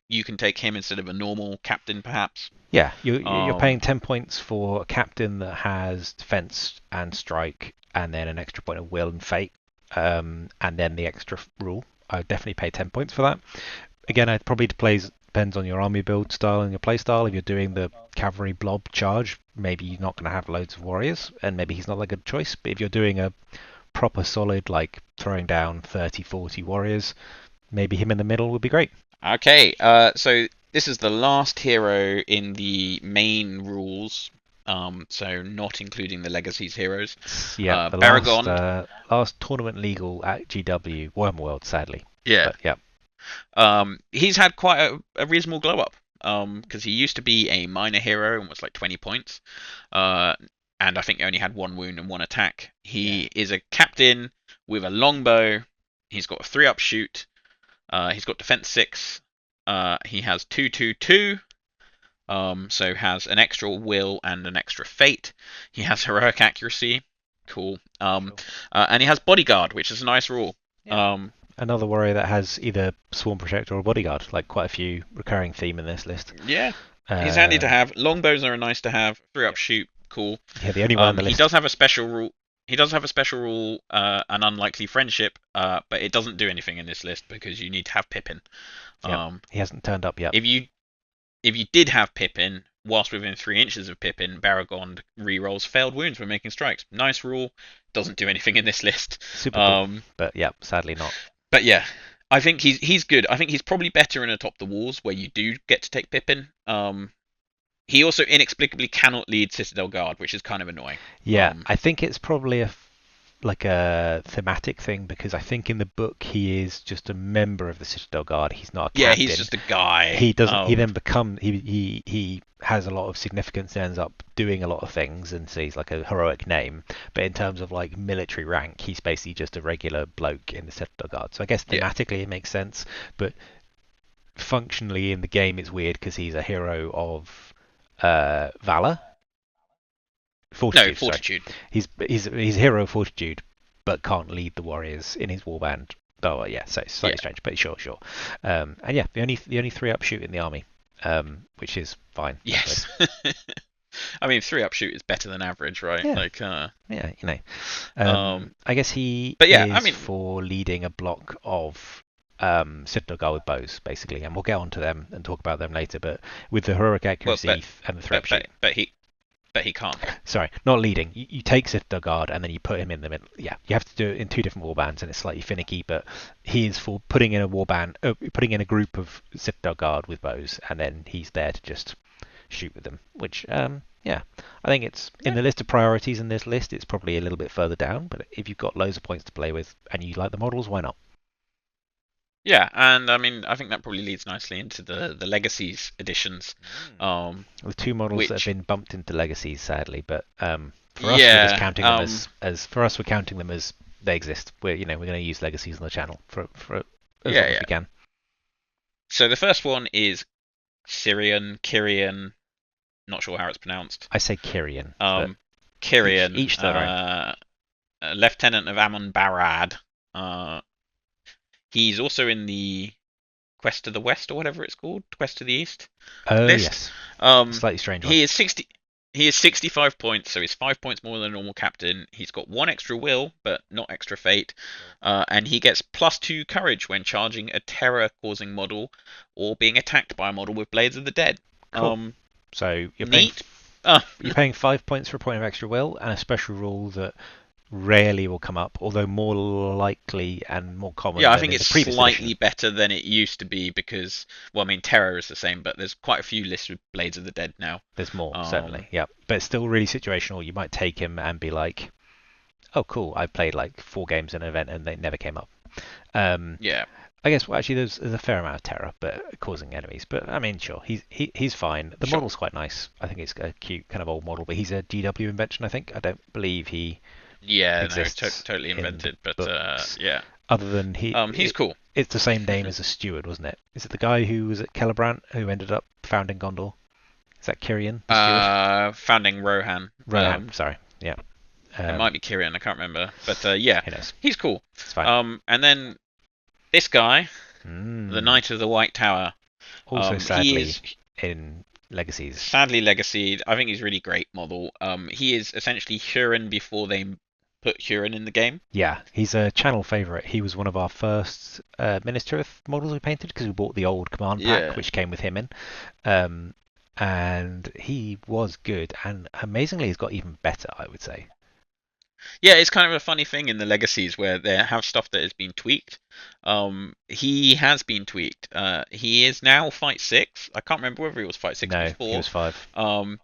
you can take him instead of a normal captain, perhaps. Yeah, you're paying 10 points for a captain that has defense and strike, and then an extra point of will and fate, and then the extra rule. I would definitely pay 10 points for that. Again, it probably depends on your army build style and your play style. If you're doing the cavalry blob charge, maybe you're not going to have loads of warriors, and maybe he's not a good choice. But if you're doing a proper solid, like throwing down 30, 40 warriors, maybe him in the middle would be great. Okay, so this is the last hero in the main rules, so not including the Legacies heroes. Yeah, the Beregond. Last tournament legal at GW, Wormworld, sadly. Yeah. But, yeah. He's had quite a reasonable glow up, because he used to be a minor hero and was like 20 points, and I think only had 1 wound and 1 attack. He is a captain with a longbow. He's got a 3-up shoot. He's got defense 6. He has 2/2/2. So has an extra will and an extra fate. He has heroic accuracy. Cool. And he has bodyguard, which is a nice rule. Yeah. Another warrior that has either swarm protector or bodyguard, like quite a few recurring theme in this list. Yeah. He's handy to have. Longbows are nice to have. 3-up shoot, cool. Yeah, the only one on the list. He does have a special rule. An unlikely friendship, but it doesn't do anything in this list because you need to have Pippin. He hasn't turned up yet. If you did have Pippin, whilst within 3 inches of Pippin, Beregond rerolls failed wounds when making strikes. Nice rule. Doesn't do anything in this list. Super cool. But yeah, sadly not. But yeah, I think he's good. I think he's probably better in Atop the Walls, where you do get to take Pippin. He also inexplicably cannot lead Citadel Guard, which is kind of annoying. Yeah, I think it's probably a thematic thing, because I think in the book he is just a member of the Citadel Guard. He's not a captain. Yeah, he's just a guy. He doesn't. He then becomes. He has a lot of significance and ends up doing a lot of things, and so he's like a heroic name. But in terms of like military rank, he's basically just a regular bloke in the Citadel Guard. So I guess Yeah. thematically it makes sense, but functionally in the game it's weird because he's a hero of valor, No, fortitude. Sorry, fortitude. he's a hero of fortitude, but can't lead the warriors in his warband. Oh yeah, so it's slightly Yeah. strange, but sure. And yeah, the only 3-up shoot in the army, which is fine. Yes. I mean, 3-up shoot is better than average, right? Yeah. Like, Yeah, I guess he but yeah, is I mean, for leading a block of Citadel Guard with bows, basically, and we'll get onto them and talk about them later. But with the heroic well, accuracy and the 3-up shoot. but he can't. Sorry, not leading. You take Citadel Guard and then you put him in the middle. Yeah, you have to do it in 2 different warbands, and it's slightly finicky. But he is for putting in a warband, putting in a group of Citadel Guard with bows, and then he's there to just shoot with them. Which, yeah, I think it's in the list of priorities in this list. It's probably a little bit further down. But if you've got loads of points to play with and you like the models, why not? Yeah, and I mean, I think that probably leads nicely into the Legacies editions. With 2 models that Which, have been bumped into legacies, sadly, but for us, we're yeah, just counting them as for us, we're counting them as they exist. We're going to use legacies on the channel for as long as we can. So the first one is Cirion, not sure how it's pronounced. I say Cirion. Cirion, each their own. Lieutenant of Amon Barad. He's also in the Quest to the West or whatever it's called, Quest to the East. Oh list. Yes. Slightly strange one. He is 65 points, so he's 5 points more than a normal captain. He's got 1 extra will, but not extra fate, and he gets +2 courage when charging a terror-causing model or being attacked by a model with Blades of the Dead. Cool. So you're neat. You're paying 5 points for a point of extra will, and a special rule that rarely will come up, although more likely and more common. Yeah, I think it's slightly edition. better than it used to be because, well, I mean, Terror is the same, but there's quite a few lists with Blades of the Dead now. There's more, certainly, yeah. But it's still really situational. You might take him and be like, oh, cool, I played like 4 games in an event and they never came up. Yeah. I guess, well, actually, there's a fair amount of terror, but causing enemies. But, I mean, sure, he's fine. The model's quite nice. I think it's a cute kind of old model, but he's a GW invention, I think. I don't believe he... Yeah, no, totally invented, but yeah. Other than he's cool. It's the same name as a steward, wasn't it? Is it the guy who was at Celebrant who ended up founding Gondor? Is that Cirion? Founding Rohan. Sorry, yeah. It might be Cirion, I can't remember, but yeah, he's cool. It's fine. And then this guy, the Knight of the White Tower, also sadly in Legacies. Sadly legacied. I think he's a really great model. He is essentially Hurin before they put Hurin in the game. Yeah, he's a channel favourite. He was one of our first Minas Tirith models we painted because we bought the old command pack, which came with him in. And he was good, and amazingly, he's got even better, I would say. Yeah, it's kind of a funny thing in the Legacies where they have stuff that has been tweaked. He has been tweaked. He is now Fight 6. I can't remember whether he was Fight 6 before. No, he was 5.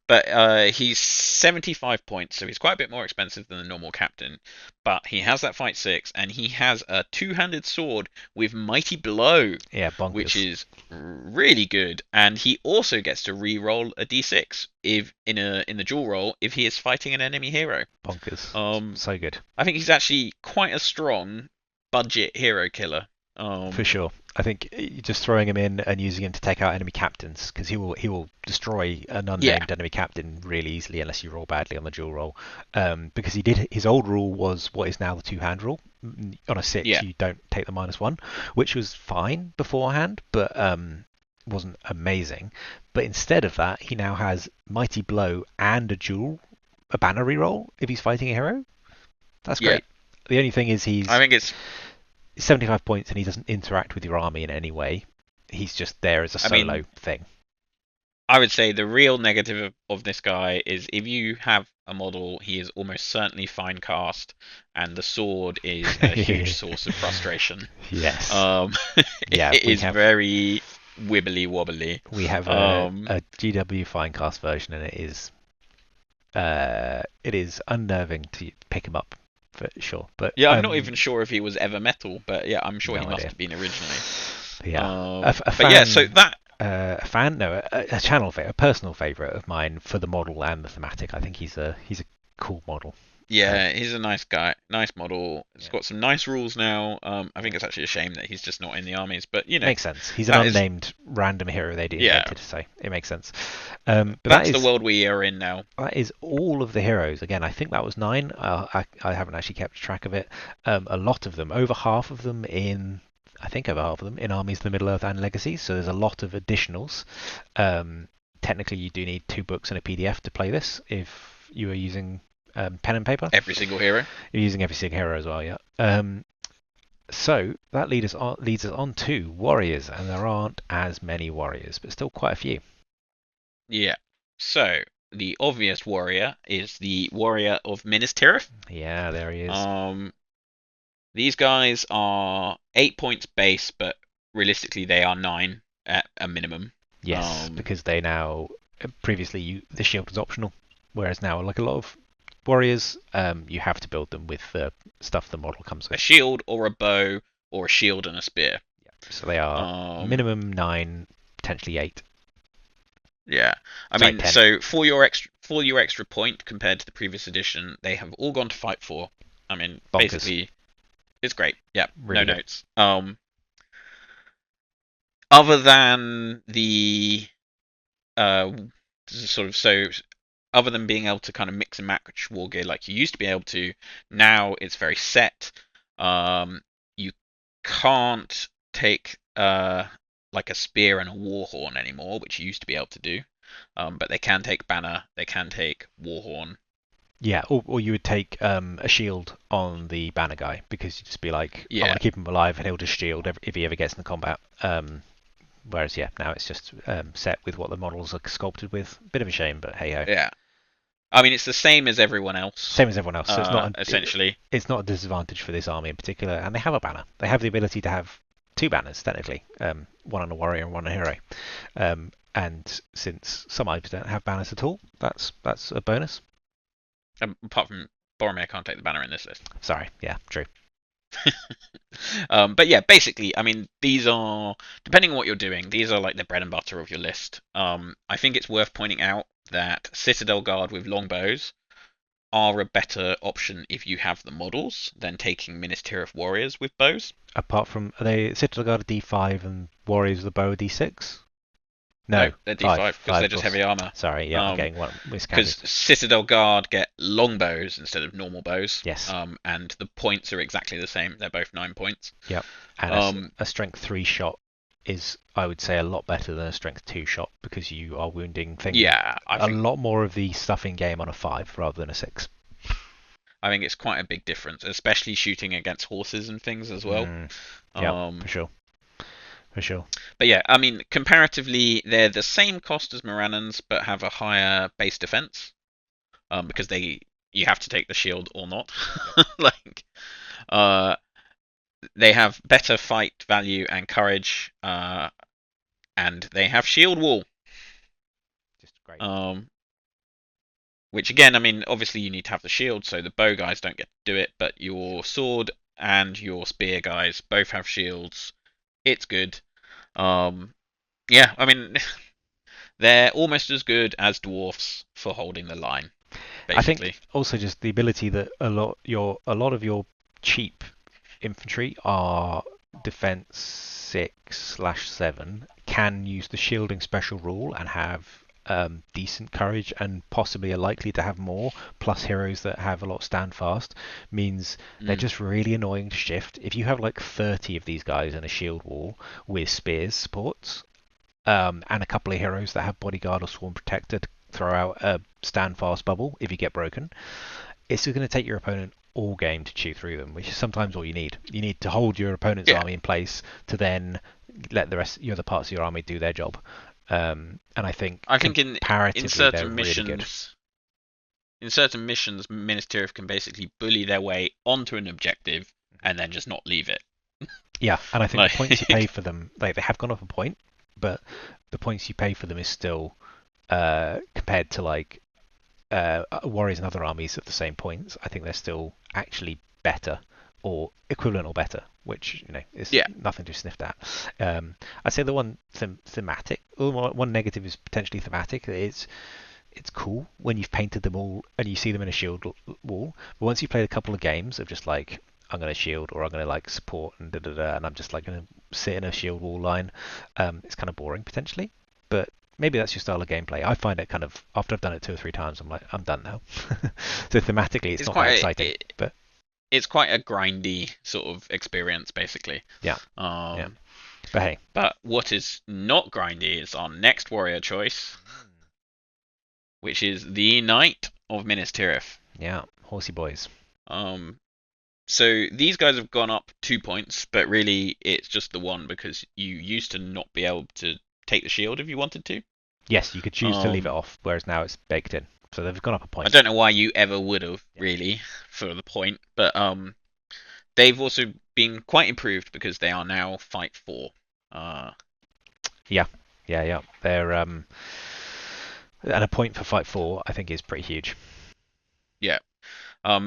But he's 75 points, so he's quite a bit more expensive than the normal captain. But he has that Fight 6, and he has a 2-handed sword with Mighty Blow, bonkers. which is really good. And he also gets to re-roll a d6 if in the dual roll if he is fighting an enemy hero. Bonkers. So good. I think he's actually quite a strong budget hero killer. For sure. I think just throwing him in and using him to take out enemy captains, because he will destroy an unnamed enemy captain really easily unless you roll badly on the dual roll. Because his old rule was what is now the 2-hand rule. On a 6, you don't take the -1, which was fine beforehand, but wasn't amazing. But instead of that, he now has Mighty Blow and a banner reroll if he's fighting a hero. That's great. The only thing is I think it's 75 points and he doesn't interact with your army in any way. He's just there as a solo thing. I would say the real negative of this guy is if you have a model, he is almost certainly fine cast, and the sword is a huge source of frustration. Yes. It is very wibbly wobbly. We have a GW fine cast version, and it is unnerving to pick him up. For sure, but yeah, I'm not even sure if he was ever metal, but yeah, I'm sure he must have been originally. Yeah, but yeah, so a fan, no, a channel favorite, a personal favorite of mine for the model and the thematic. I think he's a cool model. Yeah, he's a nice guy, nice model. It's Yeah, got some nice rules now. I think it's actually a shame that he's just not in the armies, but makes sense. He's an that is unnamed random hero they'd yeah, invented, so it makes sense. But that's the world we are in now. that is all of the heroes. Again, I think that was 9. I haven't actually kept track of it. A lot of them, over half of them in, I think over half of them in Armies of the Middle Earth and Legacies. So there's a lot of additionals. Technically, you do need 2 books and a PDF to play this if you are using pen and paper. Every single hero. You're using every single hero as well, yeah. So that leads us on to warriors, and there aren't as many warriors, but still quite a few. Yeah. So the obvious warrior is the warrior of Minas Tirith. Yeah, there he is. These guys are 8 points base, but realistically they are 9 at a minimum. Yes, because they now previously the shield was optional, whereas now like a lot of warriors, you have to build them with the stuff the model comes A with. shield or a bow or a shield and a spear. So they are minimum 9, potentially 8. Yeah, I Sorry, mean, 10. so for your extra point compared to the previous edition, they have all gone to fight for. I mean, Bonkers. basically, it's great. Yeah, Really no good. notes. Other than the sort of other than being able to kind of mix and match war gear like you used to be able to, now it's very set. You can't take like a spear and a war horn anymore, which you used to be able to do. But they can take banner, they can take war horn. Yeah, or you would take a shield on the banner guy because you'd just be like, I Yeah, want to keep him alive, and he'll just shield if he ever gets in the combat. Whereas, yeah, now it's just set with what the models are sculpted with. Bit of a shame, but hey ho. yeah. I mean, it's the same as everyone else, Same as everyone else, so essentially. it's not a disadvantage for this army in particular. And they have a banner. They have the ability to have 2 banners technically, one on a warrior and one on a hero. And since some armies don't have banners at all, that's a bonus. Apart from Boromir can't take the banner in this list. Sorry, yeah, true. But yeah, basically, I mean, these are, depending on what you're doing, these are like the bread and butter of your list. I think it's worth pointing out that Citadel Guard with longbows are a better option if you have the models than taking Minas Tirith warriors with bows. Apart from, are they Citadel Guard a D5 and Warriors of the Bow a D6? No, they're D5 because they're just heavy armor. Sorry, yeah, I'm getting one Because Citadel Guard get longbows instead of normal bows. Yes. And the points are exactly the same. They're both 9 points. Yep. And a strength 3 shot is, I would say, a lot better than a strength 2 shot because you are wounding things. Yeah, I think a lot more of the stuff in game on a 5 rather than a 6. I think it's quite a big difference, especially shooting against horses and things as well. Yeah, for sure. For sure. But yeah, I mean, comparatively, they're the same cost as Morannons, but have a higher base defense. Because you have to take the shield or not. Like, they have better fight value and courage, and they have shield wall. Just great. Which again, I mean, obviously you need to have the shield, so the bow guys don't get to do it, but your sword and your spear guys both have shields. It's good. Yeah, I mean, they're almost as good as dwarfs for holding the line. Basically. I think also just the ability that a lot of your cheap infantry are defense 6/7 can use the shielding special rule and have decent courage and possibly are likely to have more, plus heroes that have a lot stand fast, means they're just really annoying to shift. If you have like 30 of these guys in a shield wall with spears supports, and a couple of heroes that have bodyguard or swarm protector to throw out a stand fast bubble if you get broken, it's going to take your opponent all game to chew through them, which is sometimes all you need. You need to hold your opponent's army in place to then let the other parts of your army do their job. And I think in certain missions, really in certain missions, Minas Tirith can basically bully their way onto an objective and then just not leave it. Yeah, and I think the points you pay for them, like they have gone up a point, but the points you pay for them is still compared to like warriors and other armies at the same points. I think they're still actually better or equivalent or better which is Yeah. nothing to be sniffed at. I'd say the one thematic, one negative is potentially thematic. It's cool when you've painted them all and you see them in a shield wall. But once you've played a couple of games of just like, I'm going to shield or I'm going to like support and and I'm just like going to sit in a shield wall line, it's kind of boring potentially. But maybe that's your style of gameplay. I find it kind of, after I've done it 2 or 3 times, I'm like, I'm done now. So thematically, it's not that exciting. But it's quite a grindy sort of experience, basically. yeah. But hey. But what is not grindy is our next warrior choice, which is the Knight of Minas Tirith. Yeah, horsey boys. So these guys have gone up 2 points, but really it's just the one because you used to not be able to take the shield if you wanted to. Yes, you could choose to leave it off, whereas now it's baked in. So they've gone up a point. I don't know why you ever would have, really, for the point, but they've also been quite improved because they are now Fight 4. Yeah. They're and a point for Fight 4, I think, is pretty huge. Yeah.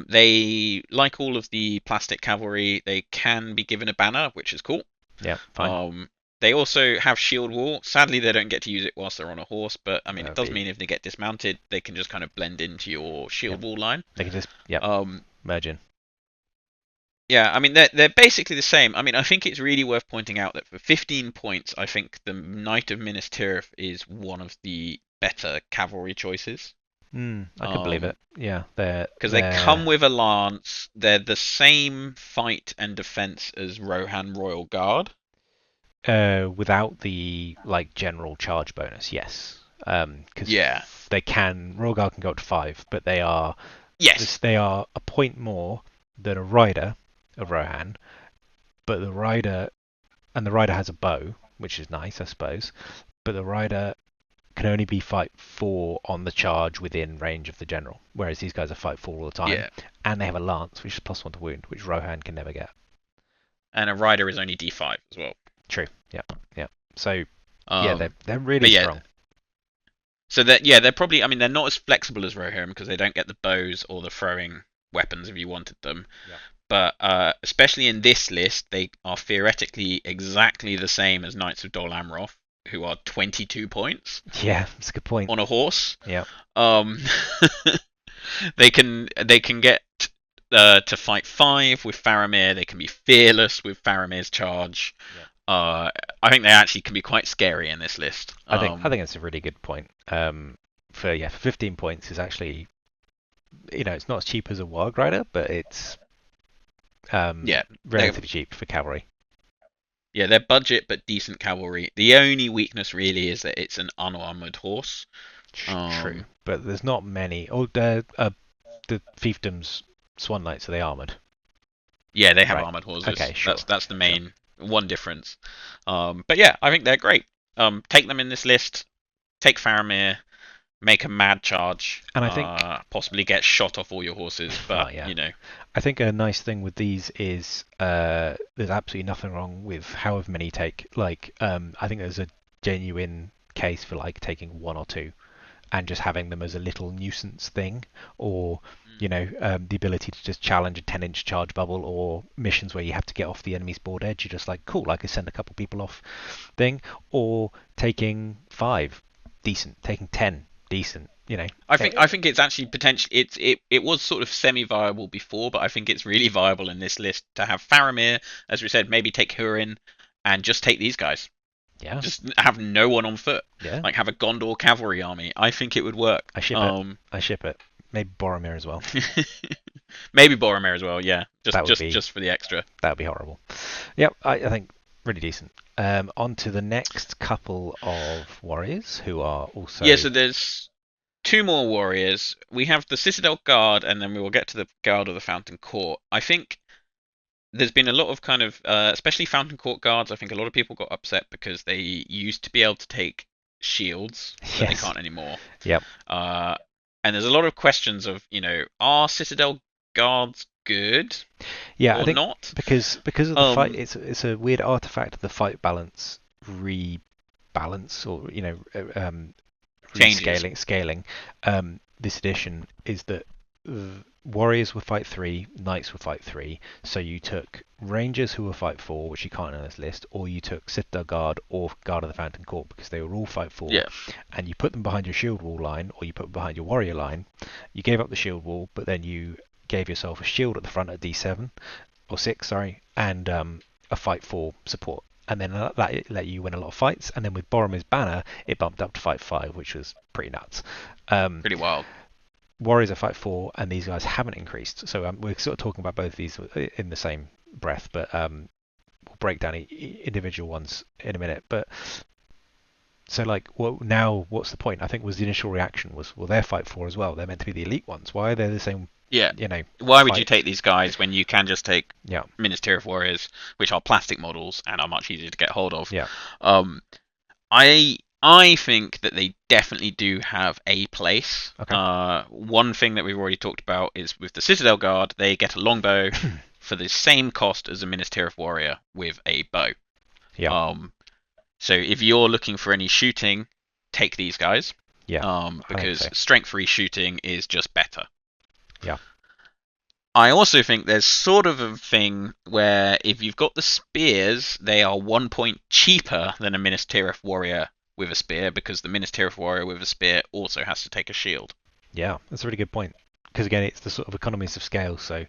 They, like all of the plastic cavalry, they can be given a banner, which is cool. Yeah, fine. They also have shield wall. Sadly, they don't get to use it whilst they're on a horse, but I mean, it does mean if they get dismounted, they can just kind of blend into your shield wall line. They can just merge in. Yeah, I mean, they're basically the same. I mean, I think it's really worth pointing out that for 15 points, I think the Knight of Minas Tirith is one of the better cavalry choices. I can believe it. Yeah, because they come with a lance. They're the same fight and defense as Rohan Royal Guard. Without the like general charge bonus, yes. Because they can, Royal Guard can go up to 5, but they are they are a point more than a rider of Rohan, but the rider has a bow, which is nice, I suppose. But the rider can only be Fight 4 on the charge within range of the general, whereas these guys are Fight 4 all the time. Yeah. And they have a lance, which is +1 to wound, which Rohan can never get. And a rider is only D5 as well. True. Yeah. So they're really strong. So they're probably, I mean, they're not as flexible as Rohan because they don't get the bows or the throwing weapons if you wanted them. Yeah. But especially in this list, they are theoretically exactly the same as Knights of Dol Amroth, who are 22 points. Yeah, that's a good point. On a horse. Yeah. They can get to Fight 5 with Faramir. They can be fearless with Faramir's charge. Yeah. I think they actually can be quite scary in this list. I think that's a really good point. For 15 points is actually, it's not as cheap as a Warg Rider, but it's relatively cheap for cavalry. Yeah, they're budget but decent cavalry. The only weakness really is that it's an unarmored horse. True, but there's not many. Oh, the fiefdom's Swan Knights, are they armored? Yeah, they have armored horses. Okay, sure. That's the main one difference. But yeah, I think they're great. Take them in this list. Take Faramir. Make a mad charge. And I think possibly get shot off all your horses. But I think a nice thing with these is there's absolutely nothing wrong with however many you take. Like I think there's a genuine case for like taking 1 or 2 and just having them as a little nuisance thing, or the ability to just challenge a 10-inch charge bubble, or missions where you have to get off the enemy's board edge. You're just like, cool, I could send a couple people off thing, or taking 5 decent, taking 10 decent. I think it's actually potentially it was sort of semi-viable before, but I think it's really viable in this list to have Faramir, as we said, maybe take Hurin, and just take these guys. Yeah. Just have no one on foot. Yeah. Like have a Gondor cavalry army. I think it would work. I ship it. Maybe Boromir as well. Maybe Boromir as well. Yeah. Just for the extra. That would be horrible. Yep. I think really decent. On to the next couple of warriors who are also. Yeah. So there's 2 more warriors. We have the Citadel Guard, and then we will get to the Guard of the Fountain Court. I think there's been a lot of kind of, especially Fountain Court guards, I think a lot of people got upset because they used to be able to take shields, but they can't anymore. Yep. And there's a lot of questions of, are Citadel guards good? Yeah, or I think not? Because of the fight, it's a weird artifact of the fight balance rebalance, or scaling. This edition is that warriors would fight 3, knights would fight 3. So you took rangers who were fight 4, which you can't on this list, or you took Citadel Guard or Guard of the Fountain Court because they were all fight 4, Yeah. and you put them behind your shield wall line or you put them behind your warrior line. You gave up the shield wall, but then you gave yourself a shield at the front at D7 or 6, sorry, and a fight 4 support. And then that let you win a lot of fights. And then with Boromir's banner, it bumped up to fight 5, which was pretty nuts. Pretty wild. Warriors are fight 4, and these guys haven't increased. So we're sort of talking about both of these in the same breath, but we'll break down individual ones in a minute. But so, like, well, now what's the point? I think was the initial reaction was, well, they're fight 4 as well. They're meant to be the elite ones. Why are they the same? Yeah. You know. Why would you take these guys when you can just take Yeah. Minas Tirith warriors, which are plastic models and are much easier to get hold of? Yeah. I think that they definitely do have a place. Okay. One thing that we've already talked about is with the Citadel Guard, they get a longbow for the same cost as a Minas Tirith warrior with a bow. Yeah. So if you're looking for any shooting, take these guys. Yeah. Because so. strength 3 shooting is just better. Yeah. I also think there's sort of a thing where if you've got the spears, they are 1 point cheaper than a Minas Tirith warrior with a spear, because the Minas Tirith warrior with a spear also has to take a shield. Yeah, that's a really good point. Because again, it's the sort of economies of scale. So if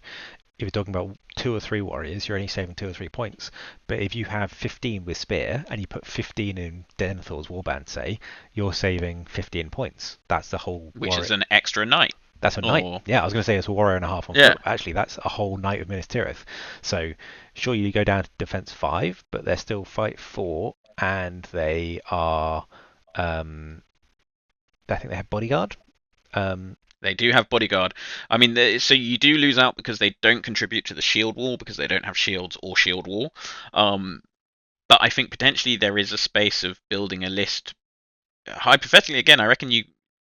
you're talking about 2 or 3 warriors, you're only saving 2 or 3 points. But if you have 15 with spear and you put 15 in Denethor's warband, say, you're saving 15 points. That's the whole. Which warrior. is an extra knight. That's a knight. Yeah, I was going to say it's a warrior and a half on foot. Actually, that's a whole knight of Minas Tirith. So sure, you go down to defense 5, but they're still fight 4, and they are. I think they have bodyguard. They do have bodyguard. I mean, so you do lose out because they don't contribute to the shield wall because they don't have shields or shield wall. But I think potentially there is a space of building a list. Hypothetically, again, I reckon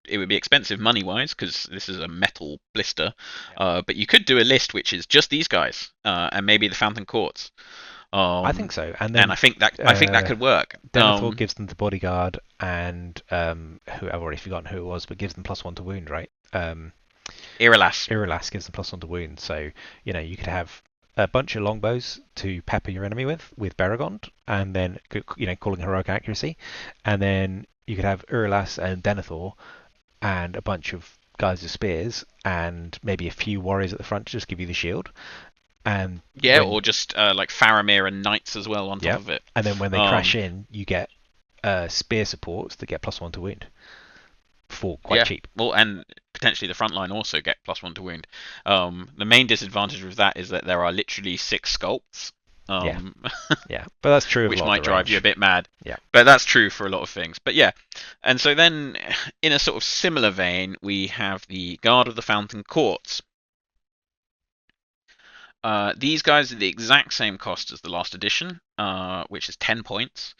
it would be expensive money-wise because this is a metal blister. But you could do a list which is just these guys and maybe the Fountain Courts. I think so, and I think that could work. Denethor gives them the bodyguard, and who I've already forgotten who it was, but gives them +1 to wound, right? Irolas gives them +1 to wound, so you could have a bunch of longbows to pepper your enemy with Beregond, and then calling heroic accuracy, and then you could have Irolas and Denethor, and a bunch of guys with spears, and maybe a few warriors at the front to just give you the shield. And or just like Faramir and knights as well on top of it. And then when they crash in, you get spear supports that get +1 to wound for quite cheap. Well, and potentially the front line also get +1 to wound. The main disadvantage with that is that there are literally 6 sculpts. Yeah, but that's true. Which might drive you a bit mad. Yeah, but that's true for a lot of things. But yeah, and so then in a sort of similar vein, we have the Guard of the Fountain Courts. These guys are the exact same cost as the last edition, which is 10 points,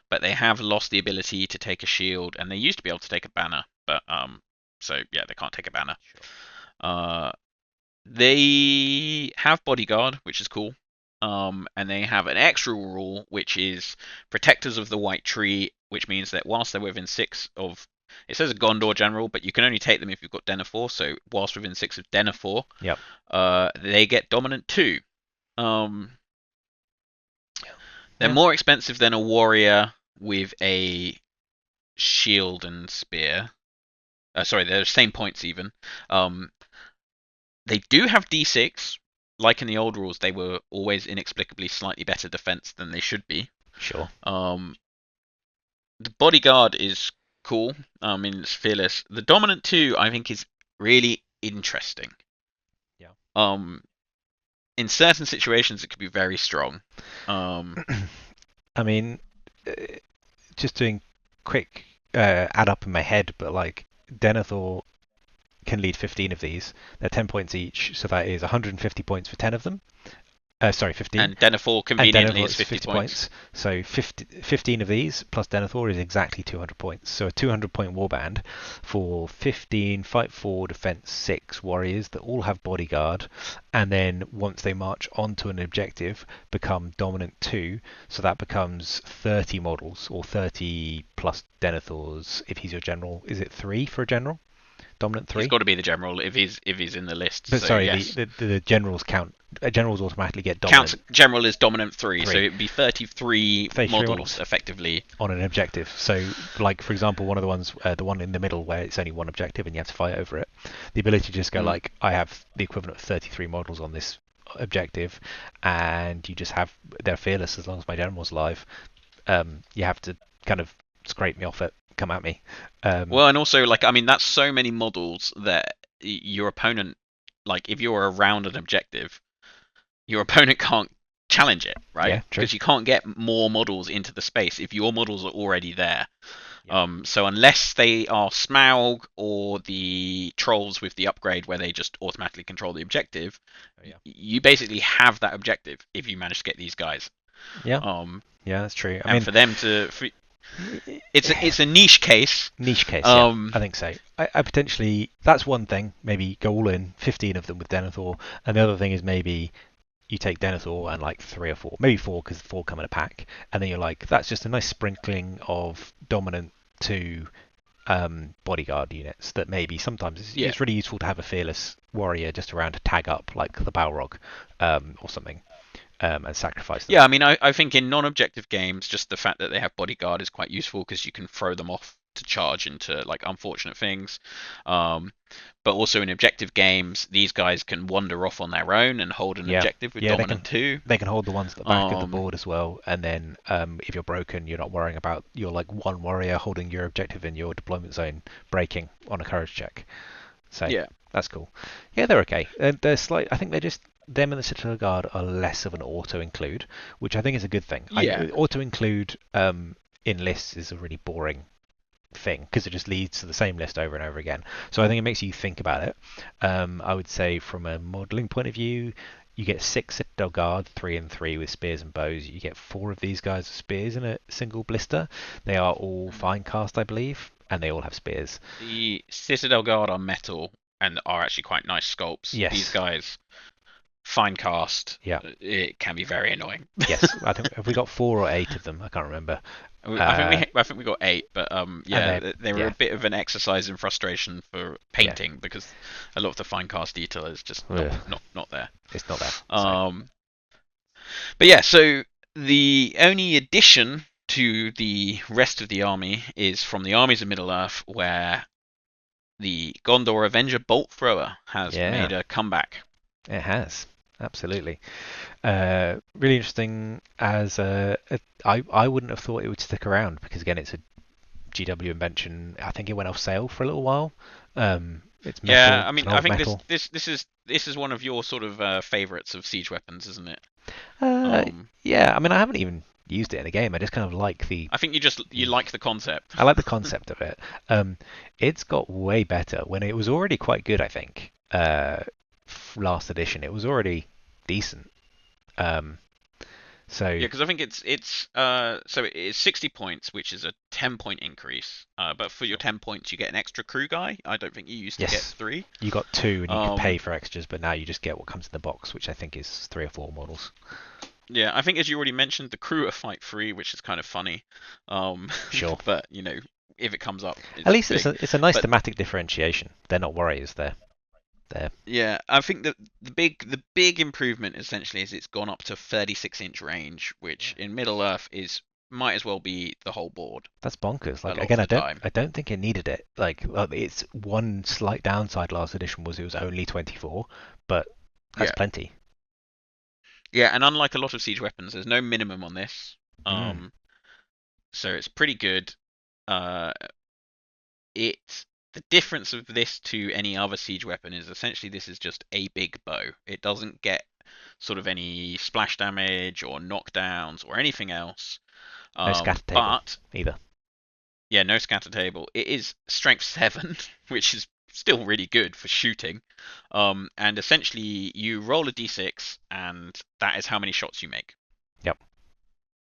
but they have lost the ability to take a shield, and they used to be able to take a banner, but so yeah, they can't take a banner. Sure. They have bodyguard, which is cool, and they have an extra rule, which is protectors of the white tree, which means that whilst they're within 6 of, it says a Gondor general, but you can only take them if you've got Denethor. So whilst within 6 of Denethor, they get dominant 2. They're more expensive than a warrior with a shield and spear. Sorry, they're the same points even. They do have D6. Like in the old rules, they were always inexplicably slightly better defense than they should be. Sure. The bodyguard is cool. I mean, it's fearless. The dominant 2, I think, is really interesting. Yeah. In certain situations, it could be very strong. I mean, just doing quick add up in my head, but like Denethor can lead 15 of these. They're 10 points each, so that is 150 points for 10 of them. 15. And Denethor conveniently is 50 points. So 15 of these plus Denethor is exactly 200 points. So a 200-point warband for 15 fight 4 defense 6 warriors that all have bodyguard, and then once they march onto an objective, become dominant 2. So that becomes 30 models, or 30 plus Denethor's if he's your general. Is it 3 for a general? dominant He's 3. got to be the general if he's in the list. But So sorry, yes, the generals count. Generals automatically get counts dominant general is dominant 3, so 3. it'd be 33 33 models models effectively. on an objective. So, like for example, one of the ones, the one in the middle where it's only one objective and you have to fight over it, the ability to just go like, I have the equivalent of 33 models on this objective, and you just have they're fearless as long as my general's alive. You have to kind of scrape me off it, come at me. Well, and also like I mean that's so many models that your opponent, like if you're around an objective, your opponent can't challenge it, right? Yeah, true. Because you can't get more models into the space if your models are already there. Yeah. So unless they are Smaug or the trolls with the upgrade where they just automatically control the objective, you basically have that objective if you manage to get these guys. Yeah. Yeah, that's true. I and mean, for them to, it's a niche case. Niche case, yeah, I think so. I potentially that's one thing. Maybe go all in, 15 of them with Denethor, and the other thing is maybe you take Denethor and like 3 or 4, maybe 4 because 4 come in a pack, and then you're like, that's just a nice sprinkling of dominant to bodyguard units that maybe sometimes it's really useful to have a fearless warrior just around to tag up like the Balrog or something. And sacrifice them. Yeah, I mean, I think in non-objective games, just the fact that they have bodyguard is quite useful because you can throw them off to charge into like unfortunate things. But also in objective games, these guys can wander off on their own and hold an objective with dominant 2. They can hold the ones at the back of the board as well. And then if you're broken, you're not worrying about your like one warrior holding your objective in your deployment zone breaking on a courage check. So that's cool. Yeah, they're okay. They're slight. I think they're just them and the Citadel Guard are less of an auto include, which I think is a good thing. Auto include in lists is a really boring thing because it just leads to the same list over and over again. So I think it makes you think about it. I would say from a modelling point of view, you get 6 Citadel Guard, 3 and 3 with spears and bows. You get 4 of these guys with spears in a single blister. They are all fine cast, I believe, and they all have spears. The Citadel Guard are metal and are actually quite nice sculpts. Yes. These guys, fine cast. Yeah. It can be very annoying. Yes, I think have we got 4 or 8 of them? I can't remember. I think we got 8, but they were a bit of an exercise in frustration for painting because a lot of the fine cast detail is just not there. It's not there. But yeah, so the only addition to the rest of the army is from the armies of Middle-earth, where the Gondor Avenger Bolt Thrower has made a comeback. It has. Absolutely. Really interesting as I wouldn't have thought it would stick around because again it's a GW invention. I think it went off sale for a little while. It's metal, yeah, I mean I think metal. this is one of your sort of favorites of siege weapons, isn't it? Yeah, I mean I haven't even used it in a game. I just kind of like the I think you like the concept. I like the concept of it. It's got way better when it was already quite good, I think. Last edition it was already decent. So yeah, because I think it's so it is 60 points, which is a 10-point increase. But for your 10 points, you get an extra crew guy. I don't think you used to get 3. You got 2, and you can pay for extras, but now you just get what comes in the box, which I think is 3 or 4 models. Yeah, I think as you already mentioned, the crew are fight free, which is kind of funny. Sure. But you know, if it comes up, at least it's a nice thematic differentiation. They're not warriors, they're. Yeah, I think that the big improvement essentially is it's gone up to 36-inch range, which in Middle-earth might as well be the whole board. That's bonkers. Like again, I don't think it needed it. Like its one slight downside last edition was it was only 24, but that's plenty. Yeah, and unlike a lot of siege weapons, there's no minimum on this. So it's pretty good. The difference of this to any other siege weapon is essentially this is just a big bow. It doesn't get sort of any splash damage or knockdowns or anything else. No scatter table either. Yeah, no scatter table. It is strength 7, which is still really good for shooting. And essentially you roll a d6 and that is how many shots you make. Yep.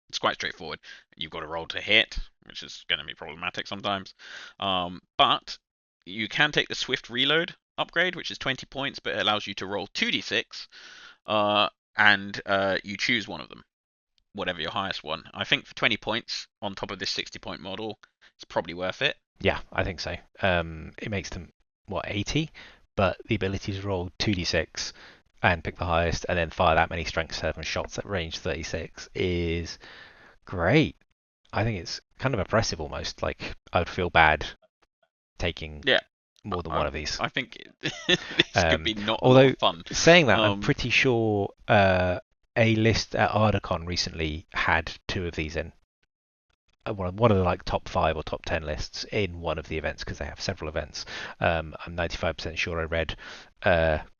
It's quite straightforward. You've got to roll to hit, which is going to be problematic sometimes. But you can take the Swift Reload upgrade, which is 20 points, but it allows you to roll 2d6, and you choose one of them, whatever your highest one. I think for 20 points on top of this 60-point model, it's probably worth it. Yeah, I think so. It makes them 80, but the ability to roll 2d6 and pick the highest, and then fire that many strength 7 shots at range 36 is great. I think it's kind of oppressive almost. Like, I would feel bad taking Yeah, more than one of these. I think this could be not a lot Although, of fun. saying that, I'm pretty sure a list at Ardacon recently had 2 of these in. One of the like top 5 or top 10 lists in one of the events, because they have several events. I'm 95% sure I read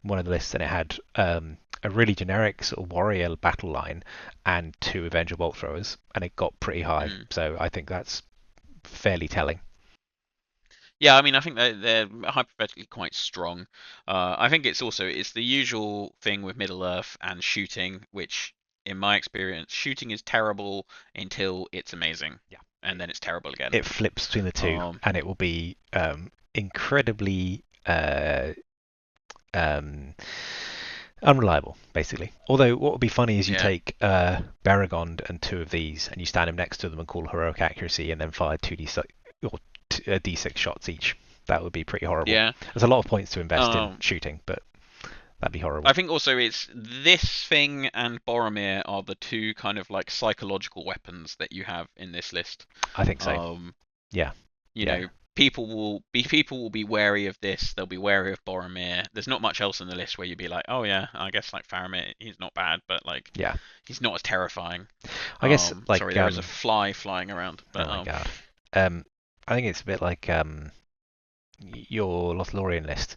one of the lists and it had a really generic sort of warrior battle line and 2 Avenger bolt throwers, and it got pretty high. So I think that's fairly telling. Yeah, I mean, I think they're hypothetically quite strong. I think it's the usual thing with Middle Earth and shooting, which in my experience, shooting is terrible until it's amazing. Yeah. And then it's terrible again. It flips between the two, and it will be incredibly unreliable, basically. Although what would be funny is you take Beregond and 2 of these, and you stand him next to them and call heroic accuracy, and then fire 2d6 or d6 shots each. That would be pretty horrible. Yeah. There's a lot of points to invest in shooting, but that'd be horrible. I think also it's this thing and Boromir are the 2 kind of like psychological weapons that you have in this list. I think so. Yeah. You know, people will be wary of this. They'll be wary of Boromir. There's not much else in the list where you'd be like, oh yeah, I guess like Faramir, he's not bad, but like, he's not as terrifying. I guess like sorry, there is a fly flying around. But, oh my god. I think it's a bit like your Lothlorien list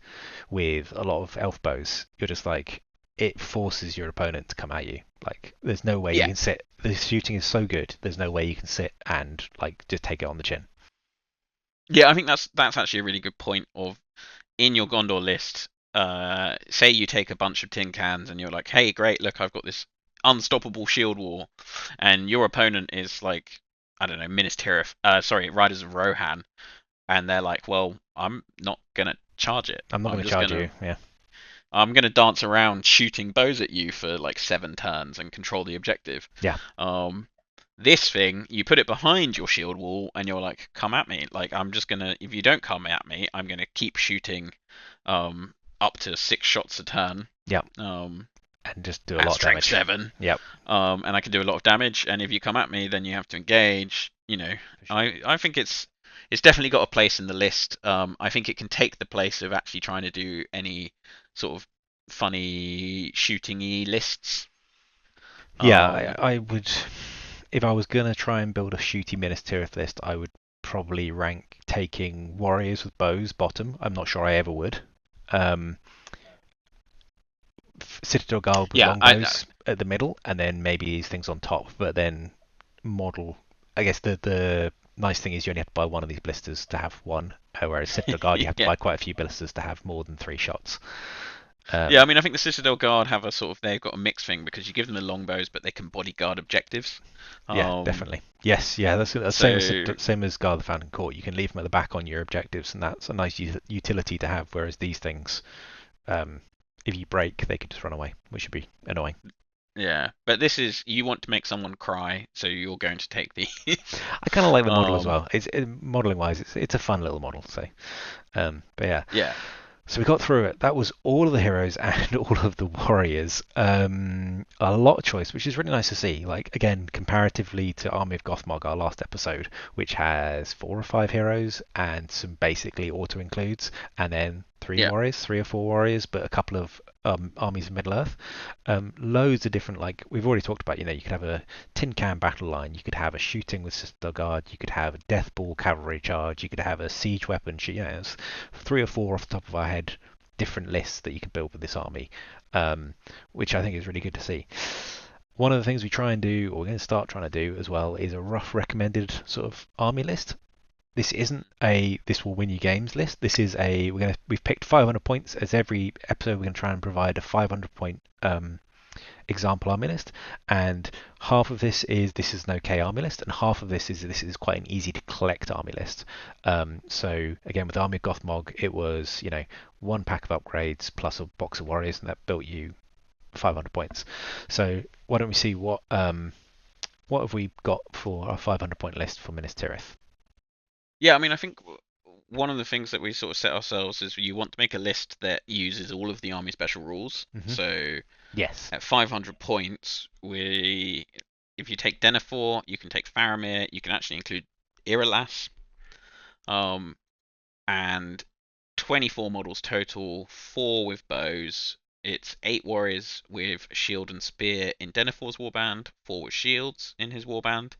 with a lot of elf bows. You're just like, it forces your opponent to come at you. Like, there's no way you can sit. The shooting is so good. There's no way you can sit and like just take it on the chin. Yeah, I think that's actually a really good point. Of in your Gondor list, say you take a bunch of tin cans and you're like, hey, great, look, I've got this unstoppable shield wall, and your opponent is like, I don't know, Minas Tirith, Riders of Rohan, and they're like, well, I'm not gonna charge it. I'm not gonna charge you. Yeah. I'm gonna dance around shooting bows at you for like 7 turns and control the objective. Yeah. This thing, you put it behind your shield wall, and you're like, come at me. Like, I'm just gonna, if you don't come at me, I'm gonna keep shooting, up to 6 shots a turn. Yep. And just do a lot of damage. Strength 7. Yep. And I can do a lot of damage. And if you come at me, then you have to engage. You know, I think it's definitely got a place in the list. I think it can take the place of actually trying to do any sort of funny shooting-y lists. Yeah, I would. If I was gonna try and build a shooty Minas Tirith list, I would probably rank taking warriors with bows bottom. I'm not sure I ever would. Citadel Guard with longbows at the middle, and then maybe these things on top. But then model. I guess the nice thing is you only have to buy one of these blisters to have one, whereas Citadel Guard you have to buy quite a few blisters to have more than 3 shots. Yeah, I mean, I think the Citadel Guard have they've got a mixed thing, because you give them the longbows, but they can bodyguard objectives. Yeah, definitely. Yes, yeah, that's same as Guard the Fountain Court. You can leave them at the back on your objectives, and that's a nice utility to have. Whereas these things, if you break, they could just run away, which would be annoying. Yeah, but this is, you want to make someone cry, so you're going to take these. I kind of like the model as well. Modeling wise, it's a fun little model. So, but yeah. Yeah. So we got through it. That was all of the heroes and all of the warriors. A lot of choice, which is really nice to see. Like, again, comparatively to Army of Gothmog, our last episode, which has 4 or 5 heroes and some basically auto includes, and then 3 or 4 warriors, but a couple of armies of Middle Earth. Loads of different, like we've already talked about. You know, you could have a tin can battle line. You could have a shooting with Citadel Guard. You could have a death ball cavalry charge. You could have a siege weapon. You know, it's 3 or 4 off the top of our head different lists that you can build with this army, which I think is really good to see. One of the things we try and do, or we're going to start trying to do as well, is a rough recommended sort of army list. This isn't a this will win you games list. This is we've picked 500 points. As every episode, we're going to try and provide a 500 point example army list, and half of this is an okay army list, and half of this is quite an easy to collect army list. So again, with Army of Gothmog, it was 1 pack of upgrades plus a box of warriors, and that built you 500 points. So why don't we see what have we got for our 500 point list for Minas Tirith? Yeah, I mean, I think one of the things that we sort of set ourselves is you want to make a list that uses all of the army special rules. Hmm. So Yes. at 500 points, if you take Denethor, you can take Faramir, you can actually include Irolas, um, and 24 models total, 4 with bows. It's 8 warriors with shield and spear in Denethor's warband, 4 with shields in his warband.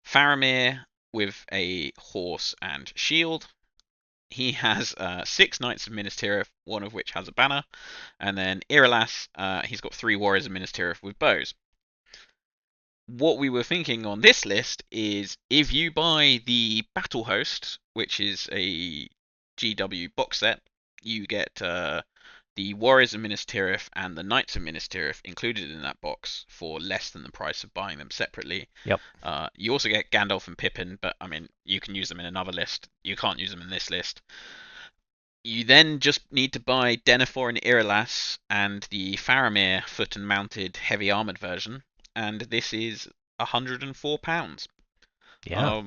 Faramir with a horse and shield. He has 6 knights of Minas Tirith, one of which has a banner. And then Irolas, he's got 3 warriors of Minas Tirith with bows. What we were thinking on this list is if you buy the Battle Host, which is a GW box set, you get the Warriors of Minas Tirith and the Knights of Minas Tirith included in that box for less than the price of buying them separately. Yep. You also get Gandalf and Pippin, but I mean, you can use them in another list. You can't use them in this list. You then just need to buy Denethor and Irolas and the Faramir foot and mounted heavy armored version, and this is £104. Yeah.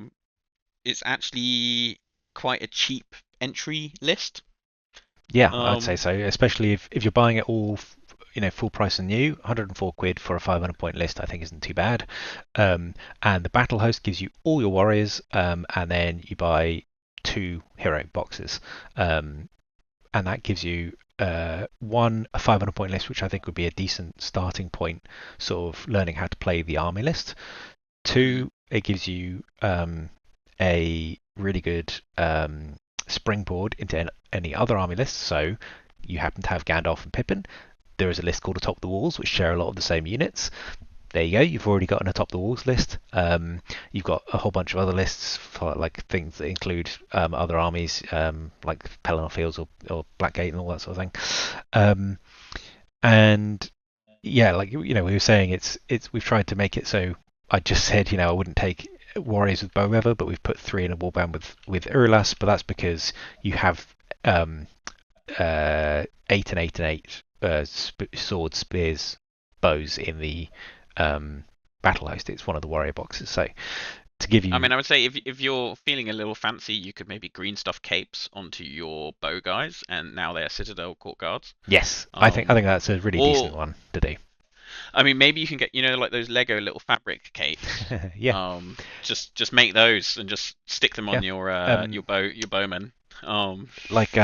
It's actually quite a cheap entry list. Yeah, I'd say so. Especially if you're buying it all, full price and new, 104 quid for a 500 point list, I think isn't too bad. And the battle host gives you all your warriors, and then you buy 2 hero boxes, and that gives you a 500 point list, which I think would be a decent starting point, sort of learning how to play the army list. 2, it gives you a really good springboard into any other army lists. So you happen to have Gandalf and Pippin. There is a list called Atop the Walls, which share a lot of the same units. There you go. You've already got an Atop the Walls list. You've got a whole bunch of other lists for like things that include other armies, like Pelennor Fields or Blackgate and all that sort of thing. And yeah, like we were saying, it's we've tried to make it so. I just said I wouldn't take warriors with bow ever, but we've put 3 in a warband with Irolas, but that's because you have 8 and 8 and 8 swords, spears, bows in the battle host. It's one of the warrior boxes. So to give you, I mean, I would say if you're feeling a little fancy, you could maybe green stuff capes onto your bow guys, and now they're Citadel Court Guards. Yes, I think that's a really decent one to do. I mean, maybe you can get like those Lego little fabric capes. Yeah. Just make those and just stick them on your bowmen. Like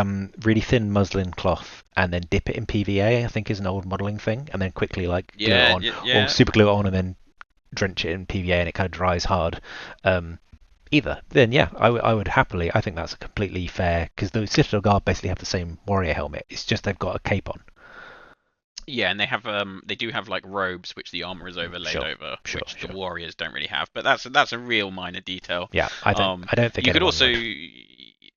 really thin muslin cloth and then dip it in PVA, I think is an old modelling thing, and then quickly glue it on, or super glue it on and then drench it in PVA and it kind of dries hard. Either then, yeah, I would happily. I think that's a completely fair, because the Citadel Guard basically have the same warrior helmet. It's just they've got a cape on. Yeah, and they do have like robes which the armor is overlaid over, which the warriors don't really have. But that's a real minor detail. Yeah, I don't think you could also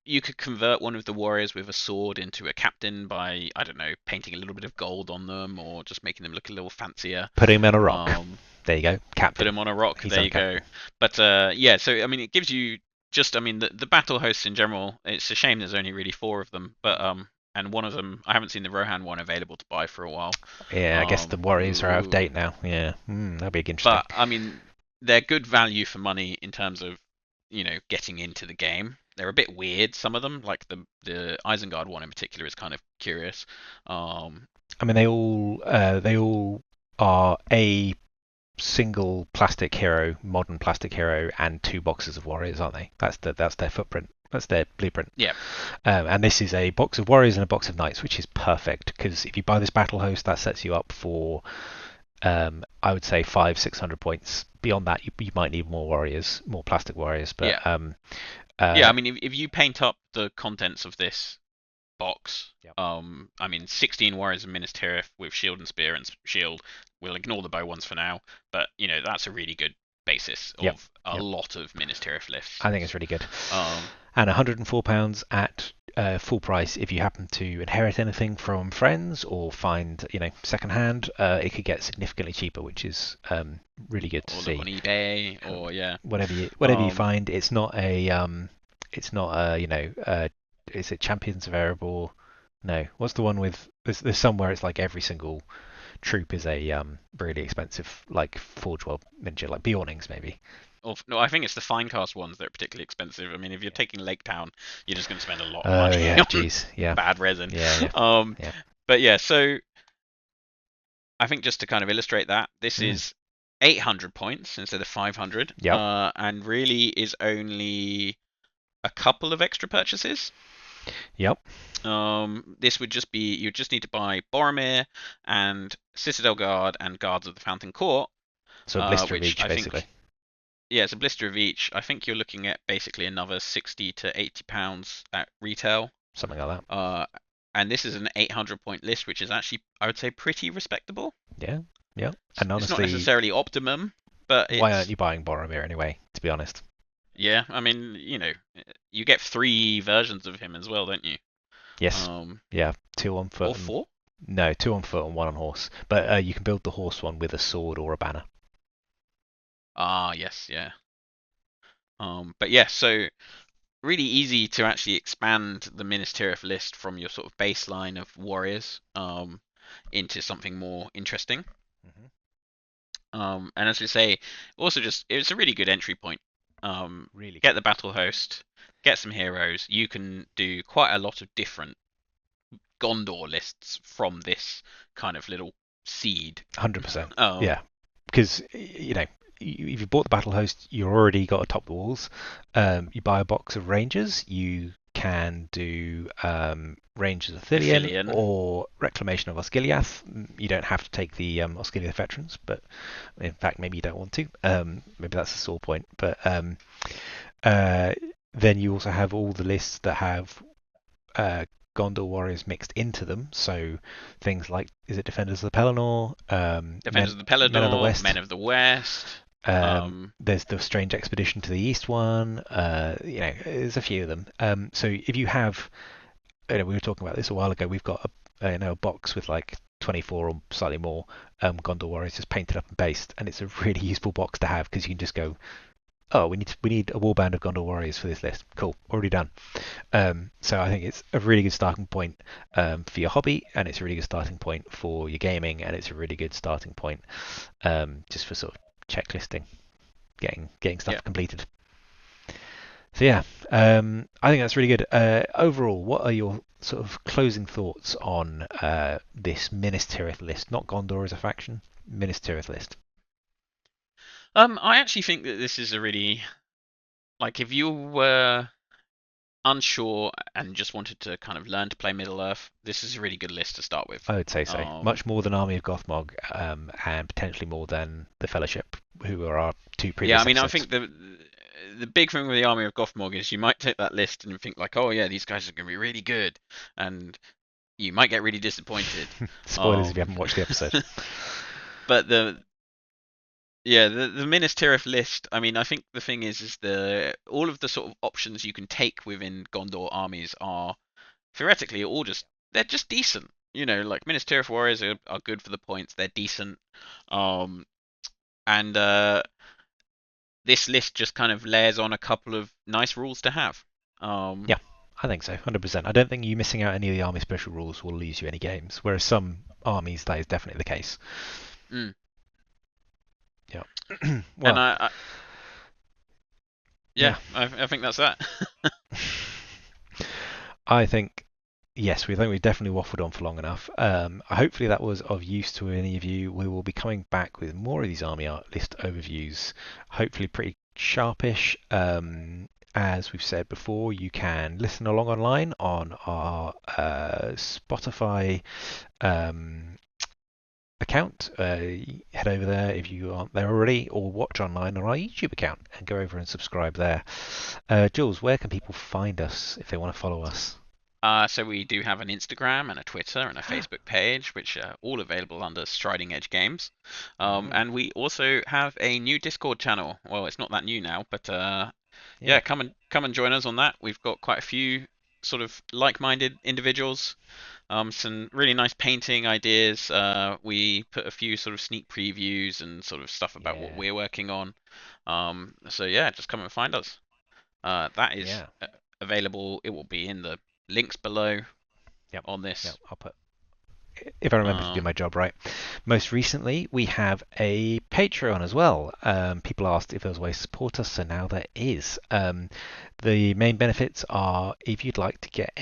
you could convert one of the warriors with a sword into a captain by, I don't know, painting a little bit of gold on them or just making them look a little fancier. Put him on a rock. There you go, captain. Put him on a rock. He's there you go. But yeah, so I mean, it gives you just, I mean, the battle hosts in general. It's a shame there's only really 4 of them, but and one of them, I haven't seen the Rohan one available to buy for a while. Yeah, I guess the warriors are out of date now. Yeah, that'd be interesting. But I mean, they're good value for money in terms of getting into the game. They're a bit weird, some of them, like the Isengard one in particular is kind of curious. I mean, they all are a single plastic hero, modern plastic hero, and 2 boxes of warriors, aren't they? That's their footprint. That's their blueprint. Yeah. And this is a box of warriors and a box of knights, which is perfect, because if you buy this battle host, that sets you up for, I would say 500-600 points. Beyond that, you might need more warriors, more plastic warriors. But yeah. Yeah, I mean, if you paint up the contents of this box, yep. I mean, 16 warriors of Minas Tirith with shield and spear and shield. We'll ignore the bow ones for now, but that's a really good basis of a lot of Minas Tirith lists. I think it's really good. And £104 at full price. If you happen to inherit anything from friends or find second hand, it could get significantly cheaper, which is really good to see. Look on eBay or whatever you find. It's not a is it Champions of Erebor? No, what's the one with there's somewhere it's like every single troop is a really expensive like Forge World miniature, like Bjornings maybe. Or no, I think it's the Finecast ones that are particularly expensive. I mean, if you're Yeah. taking Lake Town, you're just going to spend a lot of Oh money yeah, on geez, yeah, bad resin. yeah, yeah, Um, yeah. but yeah, so I think just to kind of illustrate that, this Mm. is 800 points instead of 500, Yep. and really is only a couple of extra purchases. Yep. This would just be you just need to buy Boromir and Citadel Guard and Guards of the Fountain Court, So a blister of which each, I basically. think, yeah, it's a blister of each. I think you're looking at basically another 60 to 80 pounds at retail. Something like that. Uh, and this is an 800 point list, which is actually, I would say, pretty respectable. Yeah. Yeah. And It's not honestly, necessarily optimum, but why aren't it's, you buying Boromir anyway? To be honest. yeah. I mean, you get 3 versions of him as well, don't you? Yes. Um, Yeah. Two on foot or and 4? no, two on foot and one on horse. But you can build the horse one with a sword or a banner. Ah, yes, yeah. But yeah, so really easy to actually expand the Minas Tirith list from your sort of baseline of warriors into something more interesting. Hmm. And as we say, also just it's a really good entry point. Really Get good. the battle host, get some heroes. You can do quite a lot of different Gondor lists from this kind of little seed. 100%. Um, Yeah. Because if you bought the battle host, you already got to top the walls. You buy a box of rangers, you can do Rangers of Thilian Aphelion. or Reclamation of Osgiliath. You don't have to take the Osgiliath veterans, but in fact, maybe you don't want to. Maybe that's a sore point. But uh, then you also have all the lists that have uh, Gondor warriors mixed into them. So things like, is it Defenders of the Pelennor, Defenders of the Men of the Pelador, West? Men of the West. Um, There's the Strange Expedition to the East one. There's a few of them. So if you have, we were talking about this a while ago. We've got a box with like 24 or slightly more Gondor warriors just painted up and based, and it's a really useful box to have because you can just go, oh, we need a warband of Gondor warriors for this list. Cool, already done. So I think it's a really good starting point for your hobby, and it's a really good starting point for your gaming, and it's a really good starting point just for sort of checklisting, getting stuff yeah. completed. So yeah, I think that's really good. Overall, what are your sort of closing thoughts on this Minas Tirith list? Not Gondor as a faction, Minas Tirith list. I actually think that this is a really like if you were unsure and just wanted to kind of learn to play Middle Earth, this is a really good list to start with. I would say so. Um, Much more than Army of Gothmog, and potentially more than the Fellowship, who are our two yeah, previous I mean, I episodes. think the big thing with the Army of Gothmog is you might take that list and think like, oh yeah, these guys are going to be really good, and you might get really disappointed. Spoilers if you Um, haven't watched the episode. but the Minas Tirith list. I mean, I think the thing is the all of the sort of options you can take within Gondor armies are theoretically all just they're just decent. Like Minas Tirith warriors are good for the points. They're decent. Um, and this list just kind of layers on a couple of nice rules to have. Um, Yeah, I think so, 100%. I don't think you missing out any of the army special rules will lose you any games, whereas some armies that is definitely the case. mm. Yeah. And Well, yeah, yeah. I think that's that. I think yes, we've definitely waffled on for long enough. Hopefully that was of use to any of you. We will be coming back with more of these army art list overviews, hopefully pretty sharpish. As we've said before, you can listen along online on our Spotify account. Head over there if you aren't there already, or watch online on our YouTube account and go over and subscribe there. Jules, where can people find us if they want to follow us? So we do have an Instagram and a Twitter and a Facebook page, which are all available under Striding Edge Games. Mhm. And we also have a new Discord channel. Well, it's not that new now, but yeah, Yeah. come and join us on that. We've got quite a few sort of like-minded individuals. Some really nice painting ideas. We put a few sort of sneak previews and sort of stuff about what Yeah. we're working on. So yeah, just come and find us. That is Yeah. available. It will be in the links below Yep. on Yep. this. I'll put if I remember to do Um, my job right. Most recently, we have a Patreon as well. People asked if there was a way to support us, so now there is. The main benefits are if you'd like to get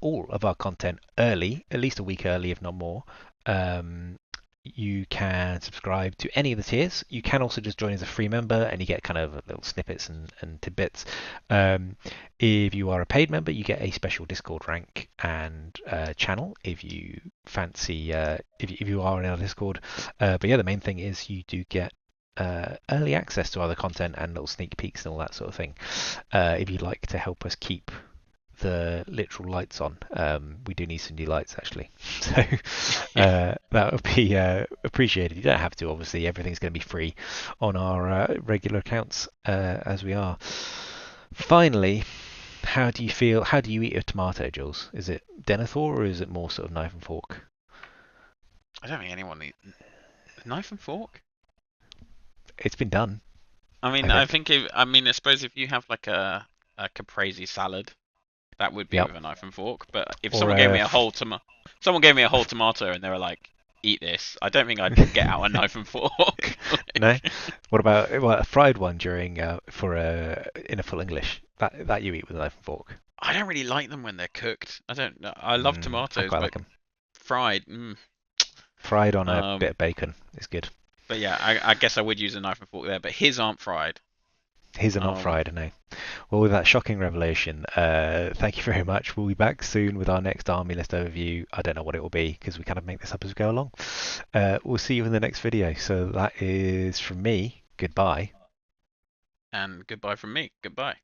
all of our content early, at least a week early, if not more. You can subscribe to any of the tiers. You can also just join as a free member and you get kind of little snippets and tidbits. If you are a paid member, you get a special Discord rank and channel if you fancy, if you are in our Discord. But yeah, the main thing is you do get early access to other content and little sneak peeks and all that sort of thing. If you'd like to help us keep the literal lights on. We do need some new lights actually, so that would be appreciated. You don't have to, obviously. Everything's going to be free on our regular accounts as we are. Finally, how do you feel? How do you eat a tomato, Jules? Is it Denethor or is it more sort of knife and fork? I don't think anyone needs knife and fork. It's been done, I I mean, I think. think if I mean, I suppose if you have like a caprese salad, that would be Yep. with a knife and fork. But if Or someone gave me a whole someone gave me a whole tomato and they were like, "Eat this," I don't think I'd get out a knife and fork. no. What about a fried one during for in a full English? That you eat with a knife and fork. I don't really like them when they're cooked. I don't know. I love I tomatoes, quite but like them. fried. Fried on a bit Um, of bacon is good. but yeah, I guess I would use a knife and fork there. But his aren't fried. His are not Um, fried, no. Well, with that shocking revelation, thank you very much. We'll be back soon with our next army list overview. I don't know what it will be because we kind of make this up as we go along. We'll see you in the next video. So that is from me. Goodbye. and goodbye from me. Goodbye.